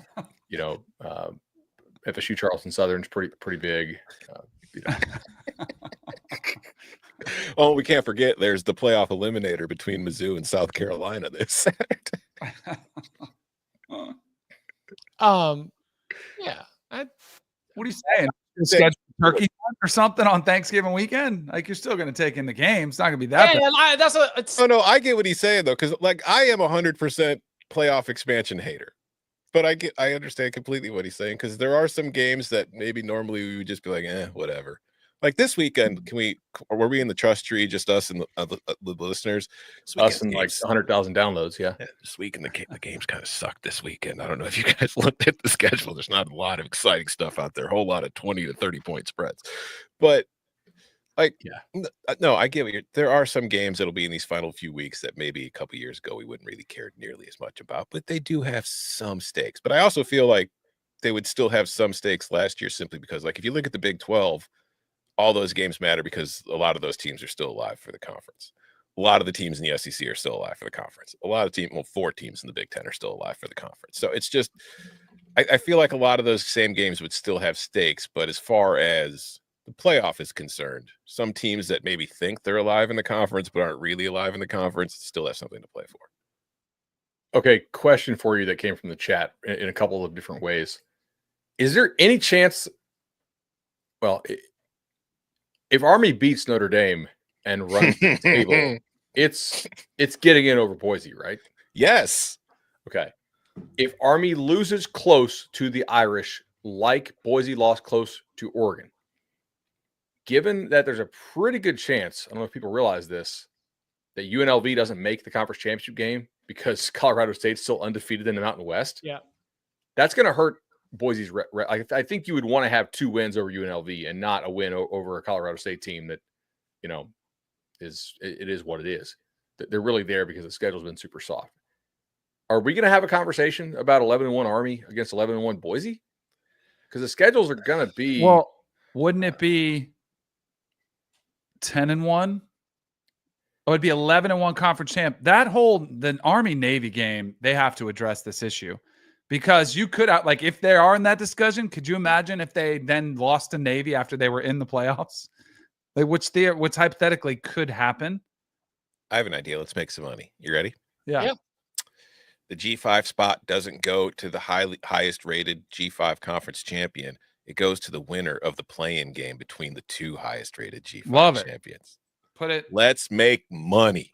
Charleston Southern's pretty big. Oh, we can't forget there's the playoff eliminator between Mizzou and South Carolina this Saturday. Yeah. What are you saying? Schedule turkey or something on Thanksgiving weekend? Like, you're still going to take in the game. It's not going to be that. Oh no, I get what he's saying though, because like I am 100% playoff expansion hater, but I understand completely what he's saying, because there are some games that maybe normally we would just be like, whatever. Like this weekend, were we in the trust tree, just us and the listeners? Us and like 100,000 downloads, yeah. This weekend, the games kind of sucked this weekend. I don't know if you guys looked at the schedule. There's not a lot of exciting stuff out there. A whole lot of 20 to 30 point spreads. But no, I get what there are some games that'll be in these final few weeks that maybe a couple years ago we wouldn't really care nearly as much about, but they do have some stakes. But I also feel like they would still have some stakes last year simply because, like, if you look at the Big 12, all those games matter because a lot of those teams are still alive for the conference. A lot of the teams in the SEC are still alive for the conference. A lot of 4 teams in the Big 10 are still alive for the conference. So it's just, I feel like a lot of those same games would still have stakes, but as far as the playoff is concerned, some teams that maybe think they're alive in the conference but aren't really alive in the conference still have something to play for. Okay, question for you that came from the chat in a couple of different ways. Is there any chance, well, if Army beats Notre Dame and runs the table, it's getting in over Boise, right? Yes. Okay. If Army loses close to the Irish, like Boise lost close to Oregon, given that there's a pretty good chance, I don't know if people realize this, that UNLV doesn't make the conference championship game because Colorado State's still undefeated in the Mountain West. Yeah. That's going to hurt Boise's. I think you would want to have 2 wins over UNLV and not a win over a Colorado State team that, it is what it is. They're really there because the schedule's been super soft. Are we going to have a conversation about 11-1 Army against 11-1 Boise? Because the schedules are going to be. Well, wouldn't it be 10-1? It would be 11-1 conference champ. The Army Navy game, they have to address this issue because you could, like, if they are in that discussion, could you imagine if they then lost to Navy after they were in the playoffs? Like, which hypothetically could happen. I have an idea. Let's make some money. You ready? Yeah. The G5 spot doesn't go to the highest rated G5 conference champion. It goes to the winner of the play-in game between the 2 highest rated G5 champions. Let's make money.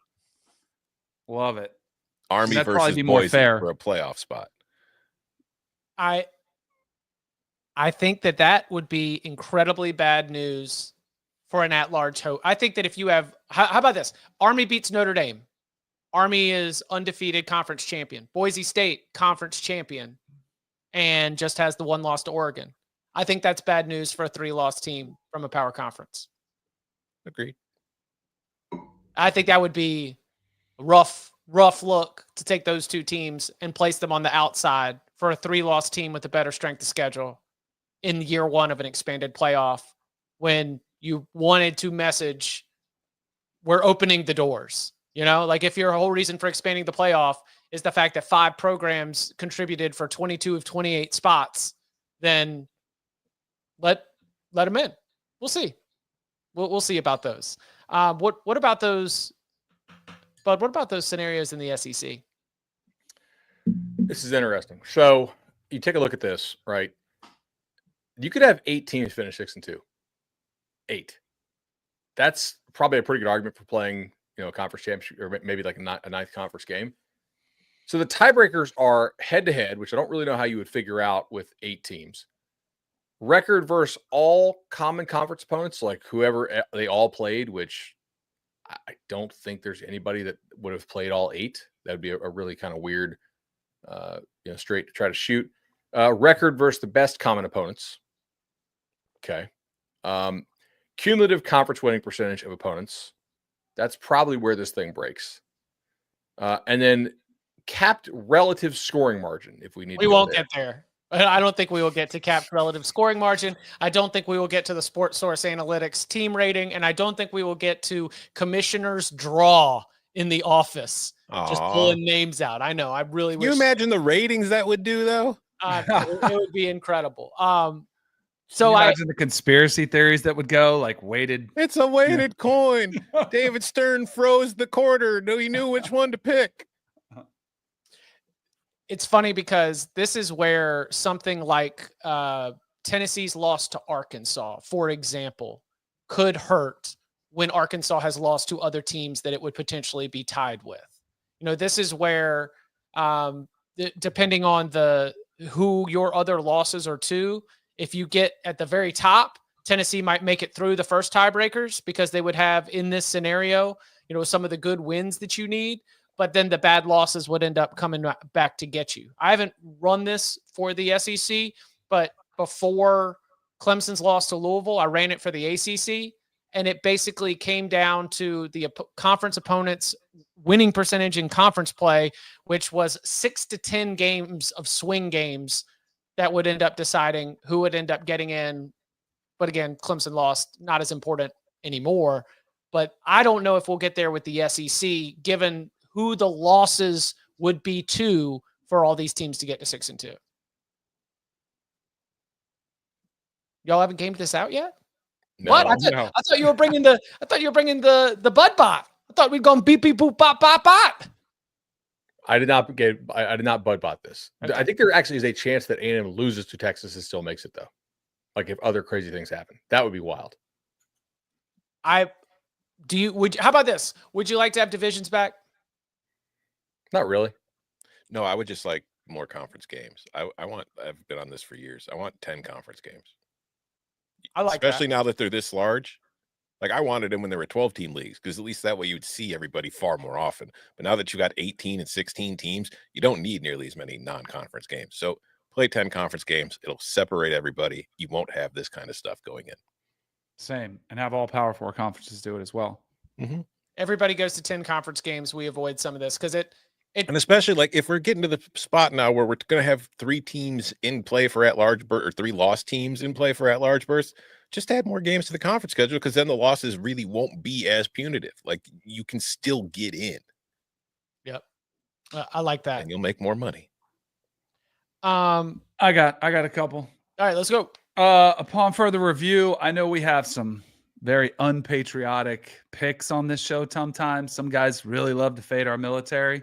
Love it. Army That'd versus be more Boise fair for a playoff spot. I think that would be incredibly bad news for an at-large hope. I think that if you have, how about this? Army beats Notre Dame. Army is undefeated conference champion. Boise State conference champion, and just has the 1 loss to Oregon. I think that's bad news for a 3-loss team from a power conference. Agreed. I think that would be a rough look to take those 2 teams and place them on the outside for a 3-loss team with a better strength of schedule in year 1 of an expanded playoff, when you wanted to message, we're opening the doors. Like, if your whole reason for expanding the playoff is the fact that 5 programs contributed for 22 of 28 spots, then let them in. We'll see. We'll see about those. What about those? Bud, what about those scenarios in the SEC? This is interesting. So you take a look at this, right? You could have 8 teams finish 6-2. 8. That's probably a pretty good argument for playing, a conference championship, or maybe like a ninth conference game. So the tiebreakers are head-to-head, which I don't really know how you would figure out with 8 teams. Record versus all common conference opponents, like whoever they all played, which I don't think there's anybody that would have played all 8. That would be a really kind of weird, straight to try to shoot. Record versus the best common opponents. Okay. Cumulative conference winning percentage of opponents. That's probably where this thing breaks. And then capped relative scoring margin, if we need to. We won't get there. I don't think we will get to capped relative scoring margin. I don't think we will get to the Sports Source Analytics team rating. And I don't think we will get to commissioner's draw in the office. Just pulling names out. I know. I really wish. Can you imagine the ratings that would do, though? It would be incredible. So I imagine the conspiracy theories that would go, like, weighted. It's a weighted coin. David Stern froze the quarter. No, he knew which one to pick. It's funny because this is where something like Tennessee's loss to Arkansas, for example, could hurt when Arkansas has lost to other teams that it would potentially be tied with. This is where, depending on who your other losses are to, if you get at the very top Tennessee might make it through the first tiebreakers because they would have in this scenario, some of the good wins that you need, but then the bad losses would end up coming back to get you. I haven't run this for the SEC, but before Clemson's loss to Louisville, I ran it for the ACC, and it basically came down to the conference opponent's winning percentage in conference play, which was 6 to 10 games of swing games that would end up deciding who would end up getting in. But again, Clemson lost, not as important anymore. But I don't know if we'll get there with the SEC, given who the losses would be to for all these teams to get to 6-2. Y'all haven't gamed this out yet? No, what? I thought you were bringing the Bud bot. I thought we'd gone beep beep boop bop bop bop. I did not Bud bot this. Okay. I think there actually is a chance that A&M loses to Texas and still makes it though. Like if other crazy things happen, that would be wild. How about this? Would you like to have divisions back? Not really. No, I would just like more conference games. I've been on this for years. I want 10 conference games. I like especially now that they're this large. Like I wanted them when there were 12-team leagues because at least that way you would see everybody far more often. But now that you got 18 and 16 teams, you don't need nearly as many non-conference games. So play 10 conference games. It'll separate everybody. You won't have this kind of stuff going in. Same. And have all Power 4 conferences do it as well. Mm-hmm. Everybody goes to 10 conference games. We avoid some of this because and especially like if we're getting to the spot now where we're going to have 3 teams in play for at-large berth or 3 lost teams in play for at-large berths, just add more games to the conference schedule because then the losses really won't be as punitive. Like you can still get in. Yep. I like that. And you'll make more money. I got a couple. All right, let's go. Upon further review, I know we have some very unpatriotic picks on this show sometimes. Some guys really love to fade our military.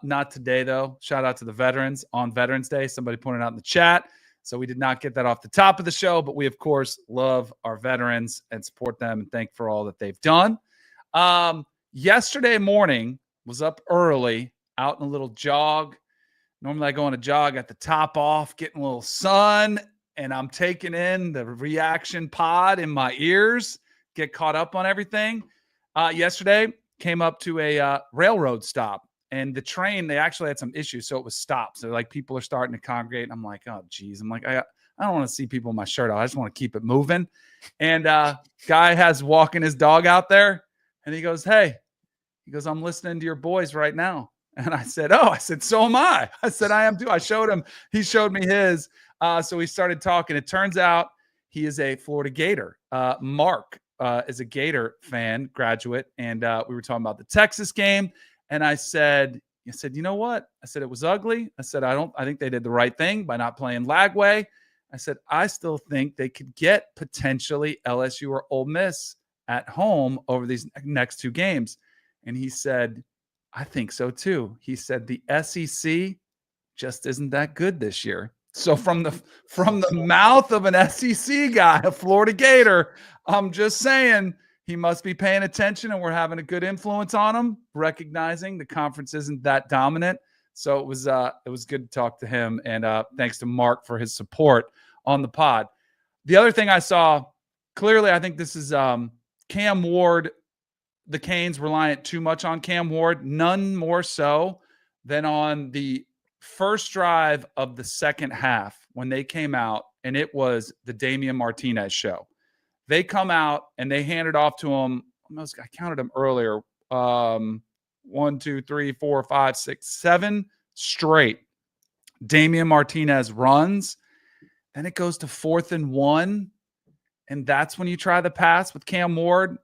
Not today, though. Shout out to the veterans on Veterans Day. Somebody pointed out in the chat. So we did not get that off the top of the show, but we, of course, love our veterans and support them and thank for all that they've done. Yesterday morning, was up early, out in a little jog. Normally I go on a jog at the top off, getting a little sun, and I'm taking in the reaction pod in my ears, get caught up on everything. Yesterday, came up to a railroad stop. And the train, they actually had some issues, so it was stopped. So, like, people are starting to congregate. And I'm like, oh, geez. I'm like, I don't want to see people in my shirt off. I just want to keep it moving. And guy has walking his dog out there, and he goes, hey. He goes, I'm listening to your boys right now. And I said, so am I. I said, I am too. I showed him. He showed me his. So we started talking. It turns out he is a Florida Gator. Mark is a Gator fan, graduate. And we were talking about the Texas game. And I said, you know what? I said, it was ugly. I said, I think they did the right thing by not playing Lagway. I said, I still think they could get potentially LSU or Ole Miss at home over these next 2 games. And he said, I think so too. He said, the SEC just isn't that good this year. So from the mouth of an SEC guy, a Florida Gator, I'm just saying, he must be paying attention and we're having a good influence on him, recognizing the conference isn't that dominant. So it was good to talk to him. And thanks to Mark for his support on the pod. The other thing I saw, clearly, I think this is Cam Ward. The Canes reliant too much on Cam Ward, none more so than on the first drive of the second half when they came out, and it was the Damian Martinez show. They come out and they hand it off to him. I counted them earlier. 1, 2, 3, 4, 5, 6, 7 straight. Damian Martinez runs. Then it goes to 4th and 1. And that's when you try the pass with Cam Ward.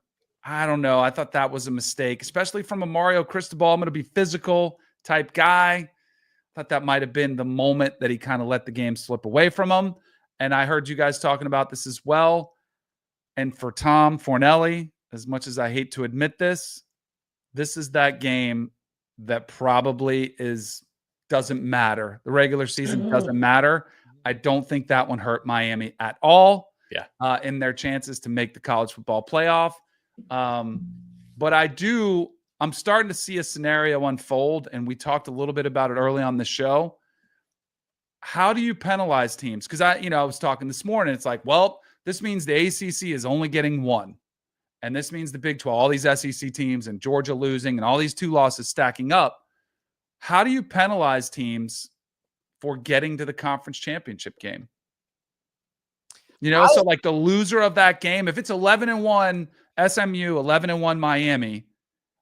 I don't know. I thought that was a mistake, especially from a Mario Cristobal. I'm going to be physical type guy. I thought that might have been the moment that he kind of let the game slip away from him. And I heard you guys talking about this as well. And for Tom Fornelli, as much as I hate to admit this is that game that probably doesn't matter. The regular season doesn't matter. I don't think that one hurt Miami at all. Yeah. In their chances to make the college football playoff. But I'm starting to see a scenario unfold, and we talked a little bit about it early on the show. How do you penalize teams? Because I was talking this morning. It's like, well, This means the ACC is only getting one. And this means the Big 12, all these SEC teams and Georgia losing and all these 2 losses stacking up. How do you penalize teams for getting to the conference championship game? So like the loser of that game, if it's 11-1 SMU, 11-1 Miami,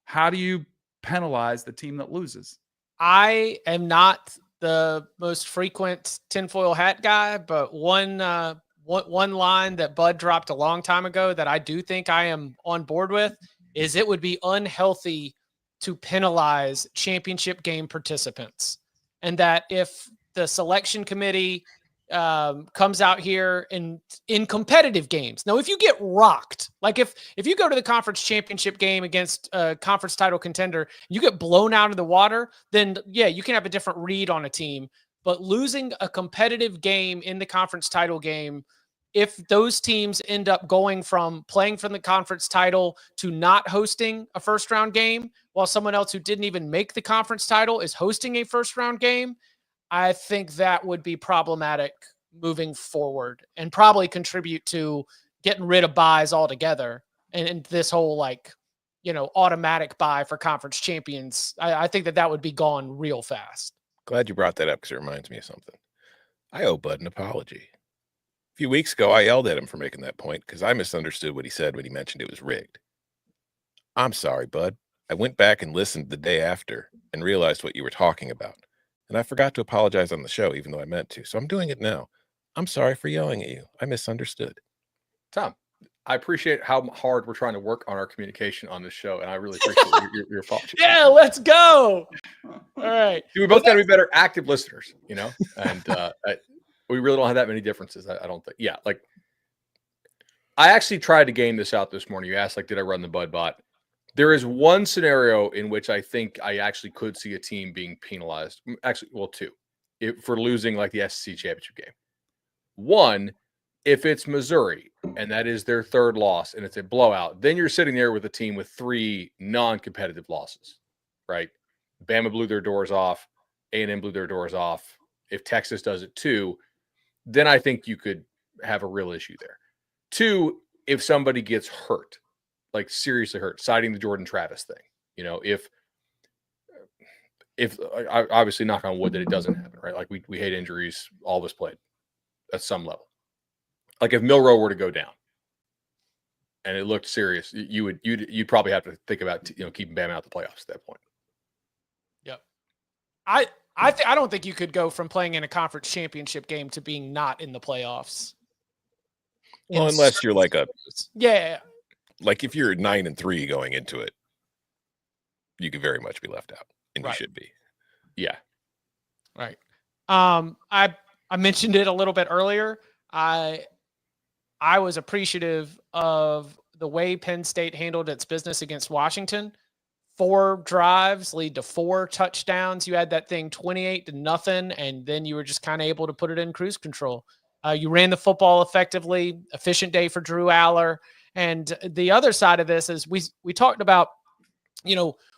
how do you penalize the team that loses? I am not the most frequent tinfoil hat guy, but one line that Bud dropped a long time ago that I do think I am on board with is it would be unhealthy to penalize championship game participants. And that if the selection committee comes out here in competitive games. Now, if you get rocked, like if you go to the conference championship game against a conference title contender, you get blown out of the water, then yeah, you can have a different read on a team. But losing a competitive game in the conference title game, if those teams end up going from playing for the conference title to not hosting a first round game, while someone else who didn't even make the conference title is hosting a first round game, I think that would be problematic moving forward and probably contribute to getting rid of buys altogether. And this whole automatic buy for conference champions, I think that would be gone real fast. Glad you brought that up because it reminds me of something. I owe Bud an apology. A few weeks ago, I yelled at him for making that point because I misunderstood what he said when he mentioned it was rigged. I'm sorry, Bud. I went back and listened the day after and realized what you were talking about. And I forgot to apologize on the show, even though I meant to. So I'm doing it now. I'm sorry for yelling at you. I misunderstood. Tom, I appreciate how hard we're trying to work on our communication on this show. And I really appreciate your apology. Yeah, let's go. All right. We both got to be better active listeners, and we really don't have that many differences. I don't think. Yeah. Like I actually tried to game this out this morning. You asked, did I run the Bud bot? There is one scenario in which I think I actually could see a team being penalized. Actually, well, 2, for losing the SEC championship game. One, if it's Missouri and that is their 3rd loss and it's a blowout, then you're sitting there with a team with 3 non-competitive losses, right? Bama blew their doors off. A&M blew their doors off. If Texas does it too, then I think you could have a real issue there. 2, if somebody gets hurt. Seriously hurt, citing the Jordan Travis thing. If I obviously knock on wood that it doesn't happen, right? We hate injuries, all of us played at some level. If Milroe were to go down and it looked serious, you'd probably have to think about keeping Bama out the playoffs at that point. Yep. I don't think you could go from playing in a conference championship game to being not in the playoffs. Well, unless you're yeah. If you're 9-3 going into it, you could very much be left out, and you should be. Yeah. Right. I mentioned it a little bit earlier. I was appreciative of the way Penn State handled its business against Washington. 4 drives lead to 4 touchdowns. You had that thing 28-0, and then you were just kind of able to put it in cruise control. You ran the football effectively. Efficient day for Drew Aller. And the other side of this is we talked about,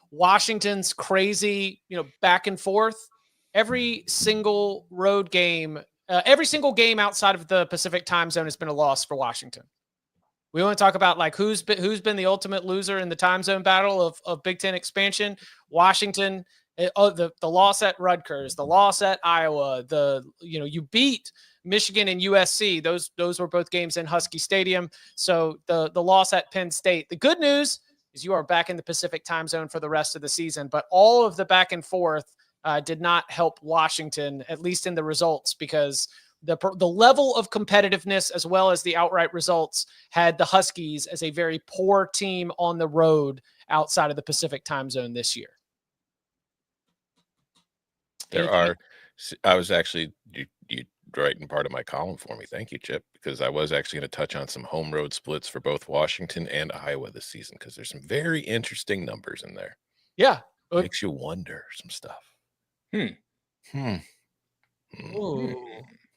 Washington's crazy, back and forth. Every single road game, every single game outside of the Pacific time zone has been a loss for Washington. We want to talk about who's been the ultimate loser in the time zone battle of Big Ten expansion. Washington, the loss at Rutgers, the loss at Iowa, you beat Michigan and USC. Those were both games in Husky Stadium. So the loss at Penn State. The good news is you are back in the Pacific time zone for the rest of the season, but all of the back and forth did not help Washington, at least in the results, because the level of competitiveness as well as the outright results had the Huskies as a very poor team on the road outside of the Pacific time zone this year. I was actually, you writing part of my column for me. Thank you, Chip, because I was actually going to touch on some home road splits for both Washington and Iowa this season, because there's some very interesting numbers in there. Yeah. Makes you wonder some stuff. Are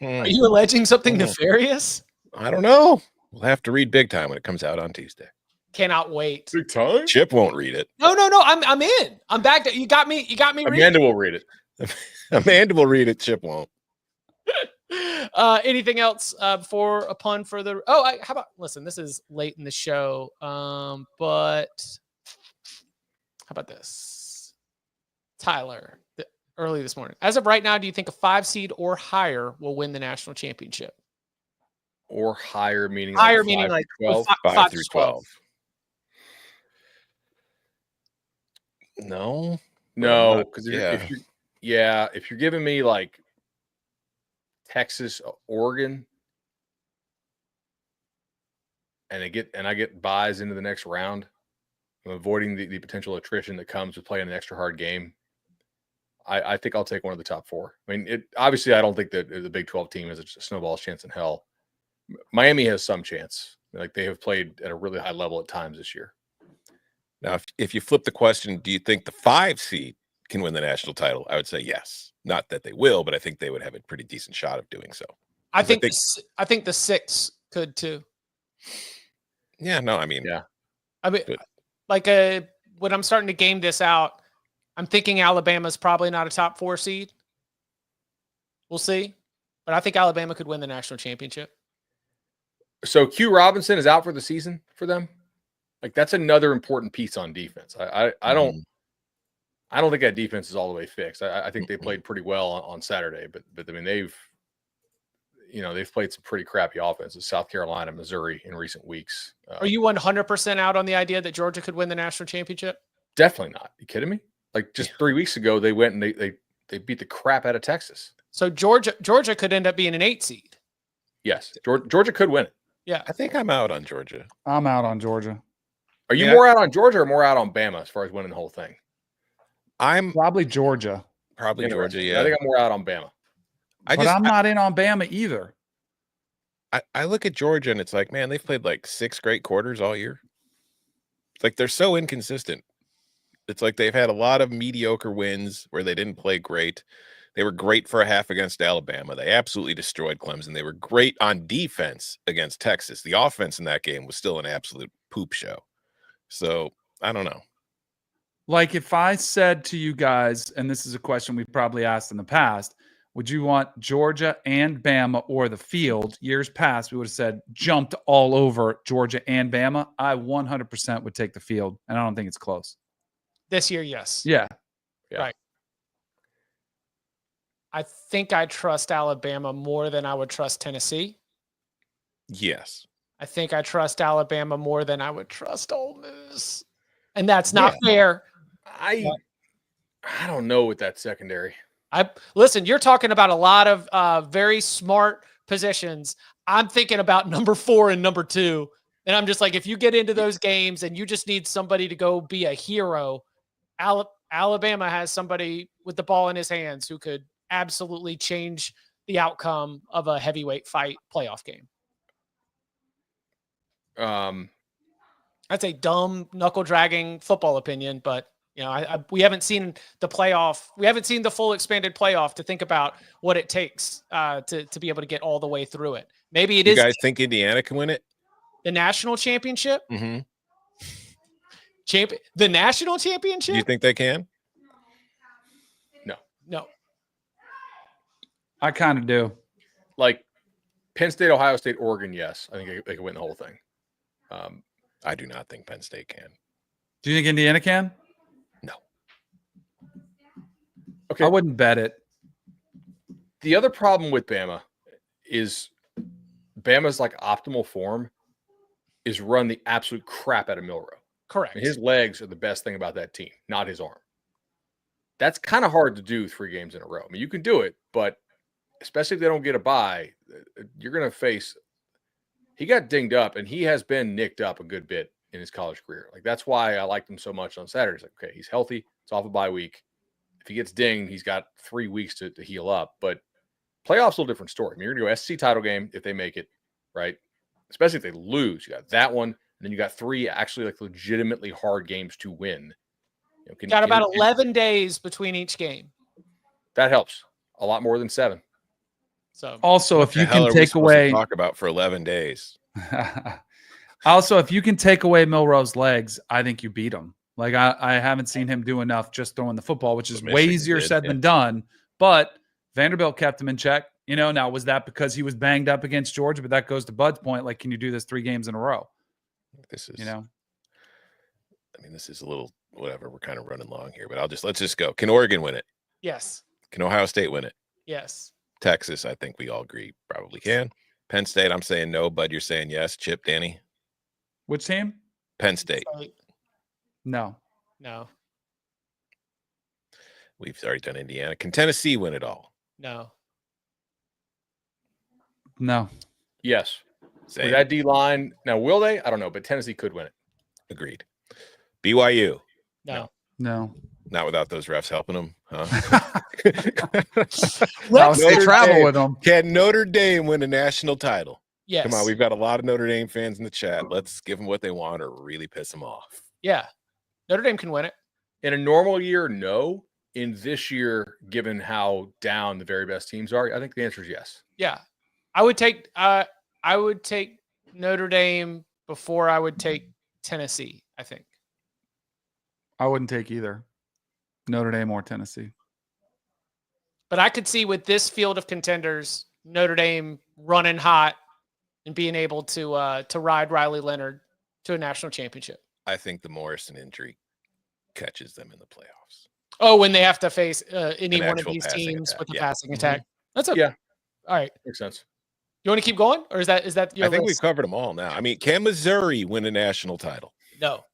you alleging something nefarious? I don't know. We'll have to read Big Time when it comes out on Tuesday. Cannot wait. Big Time? Chip won't read it. No. I'm in. I'm back. You got me. Amanda will read it. Amanda will read it. Chip won't. Anything else before a pun for the? How about listen? This is late in the show, but how about this, Tyler? Early this morning. As of right now, do you think a 5 seed or higher will win the national championship? Or higher, meaning higher, like meaning like 12? 5 through 12. No, because if you're giving me like Texas, Oregon, and I get buys into the next round, I'm avoiding the potential attrition that comes with playing an extra hard game. I think I'll take one of the top 4. I mean, obviously I don't think that the Big 12 team has a snowball's chance in hell. Miami has some chance. Like they have played at a really high level at times this year. Now, if you flip the question, do you think the 5 seed can win the national title? I would say yes. Not that they will, but I think they would have a pretty decent shot of doing so. I think the 6 could too. Yeah, no, I mean, like when I'm starting to game this out, I'm thinking Alabama's probably not a top 4 seed. We'll see, but I think Alabama could win the national championship. So Q Robinson is out for the season for them. Like that's another important piece on defense. I don't think that defense is all the way fixed. I think they played pretty well on Saturday, but I mean they've played some pretty crappy offenses. South Carolina, Missouri in recent weeks. Are you 100% out on the idea that Georgia could win the national championship? Definitely not. You kidding me? Like just 3 weeks ago, they went and they beat the crap out of Texas. So Georgia could end up being an 8 seed. Yes, Georgia could win it. Yeah, I think I'm out on Georgia. I'm out on Georgia. Are you more out on Georgia or more out on Bama as far as winning the whole thing? I'm probably Georgia. Probably Georgia. Yeah, I think I'm more out on Bama. I'm not in on Bama either. I look at Georgia and it's like, man, they've played like 6 great quarters all year. It's like they're so inconsistent. It's like they've had a lot of mediocre wins where they didn't play great. They were great for a half against Alabama. They absolutely destroyed Clemson. They were great on defense against Texas. The offense in that game was still an absolute poop show. So I don't know. Like if I said to you guys, and this is a question we've probably asked in the past, would you want Georgia and Bama or the field? Years past, we would have said jumped all over Georgia and Bama. I 100% would take the field, and I don't think it's close. This year, yes. Yeah. Right. I think I trust Alabama more than I would trust Tennessee. Yes. I think I trust Alabama more than I would trust Ole Miss. And that's not fair. I don't know with that secondary. Listen, you're talking about a lot of very smart positions. I'm thinking about number 4 and number 2. And I'm just like, if you get into those games and you just need somebody to go be a hero, Alabama has somebody with the ball in his hands who could absolutely change the outcome of a heavyweight fight playoff game. That's a dumb knuckle dragging football opinion, but we haven't seen the playoff. We haven't seen the full expanded playoff to think about what it takes to be able to get all the way through it. Maybe it is. You guys think Indiana can win it? The national championship? Mm-hmm. The national championship? Do you think they can? No. I kind of do. Like Penn State, Ohio State, Oregon, yes. I think they can win the whole thing. I do not think Penn State can. Do you think Indiana can? No. Okay. I wouldn't bet it. The other problem with Bama is Bama's like optimal form is run the absolute crap out of Milroe. Correct. And his legs are the best thing about that team, not his arm. That's kind of hard to do 3 games in a row. I mean, you can do it, but especially if they don't get a bye, you're going to face – he got dinged up, and he has been nicked up a good bit in his college career. Like, that's why I liked him so much on Saturday. It's like, okay, he's healthy. It's off a bye week. If he gets dinged, he's got 3 weeks to heal up. But playoffs a little different story. I mean, you're going to go SEC title game if they make it, right? Especially if they lose. You got that one, and then you got 3 actually like legitimately hard games to win. Got about 11 days between each game. That helps a lot more than 7. So also, if you can take away talk about for 11 days. Also, if you can take away Milroe's legs, I think you beat him. Like I haven't seen him do enough just throwing the football, which is way easier said than done. But Vanderbilt kept him in check. Now was that because he was banged up against Georgia? But that goes to Bud's point. Like, can you do this 3 games in a row? This is, I mean, this is a little whatever. We're kind of running long here, but let's just go. Can Oregon win it? Yes. Can Ohio State win it? Yes. Texas, I think we all agree probably can. Penn State, I'm saying no. Bud, you're saying yes. Chip, Danny? Which team? Penn State. No. We've already done Indiana. Can Tennessee win it all? No. Yes. Same. With that D line. Now, will they? I don't know, but Tennessee could win it. Agreed. BYU. No. Not without those refs helping them, huh? Let's travel with them. Can Notre Dame win a national title? Yes. Come on, we've got a lot of Notre Dame fans in the chat. Let's give them what they want or really piss them off. Yeah. Notre Dame can win it. In a normal year, no. In this year, given how down the very best teams are, I think the answer is yes. Yeah. I would take Notre Dame before I would take Tennessee, I think. I wouldn't take either Notre Dame or Tennessee. But I could see with this field of contenders, Notre Dame running hot and being able to ride Riley Leonard to a national championship. I think the Morrison injury catches them in the playoffs. Oh, when they have to face any one of actual these passing teams attack, with a yeah. passing attack. That's Yeah. All right. Makes sense. You want to keep going, or is that your I think list? we've covered them all now. I mean, can Missouri win a national title? No.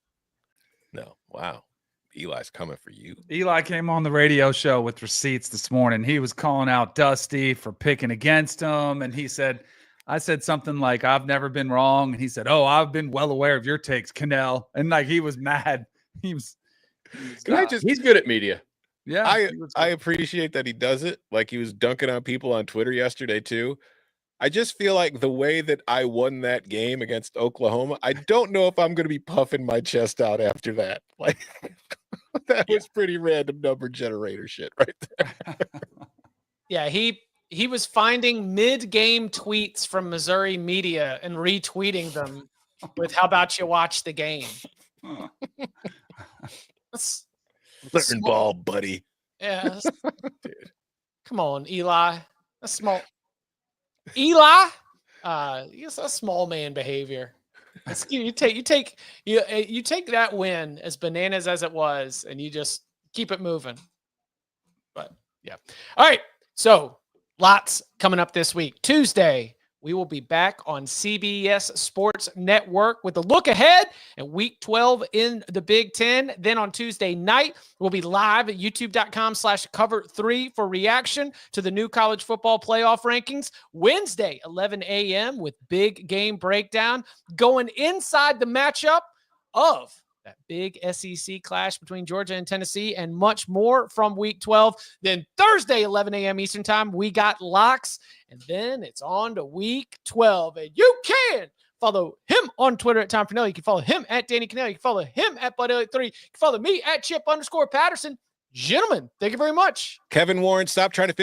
Wow. Eli's coming for you. Eli came on the radio show with receipts this morning. He was calling out Dusty for picking against him. And he said, I said something like, I've never been wrong. And he said, oh, I've been well aware of your takes, Kanell. And like, he was mad. He's good at media. Yeah. I appreciate that he does it. Like he was dunking on people on Twitter yesterday too. I just feel like the way that I won that game against Oklahoma, I don't know if I'm going to be puffing my chest out after that. Like that was pretty random number generator shit right there. Yeah, he was finding mid-game tweets from Missouri media and retweeting them with "How about you watch the game?" Learn ball, buddy. Yeah, dude. Come on, Eli. That's small. Eli, it's a small man behavior. You take that win as bananas as it was, and you just keep it moving. But yeah, all right. So lots coming up this week. Tuesday, we will be back on CBS Sports Network with a look ahead at Week 12 in the Big Ten. Then on Tuesday night, we'll be live at youtube.com/cover3 for reaction to the new college football playoff rankings. Wednesday, 11 a.m. with big game breakdown, going inside the matchup of that big SEC clash between Georgia and Tennessee, and much more from Week 12. Then Thursday, 11 a.m. Eastern Time, we got locks, and then it's on to Week 12. And you can follow him on Twitter at Tom Fornelli. You can follow him at Danny Kanell. You can follow him at Bud Elliott 3. You can follow me at Chip_Patterson. Gentlemen, thank you very much. Kevin Warren, stop trying to figure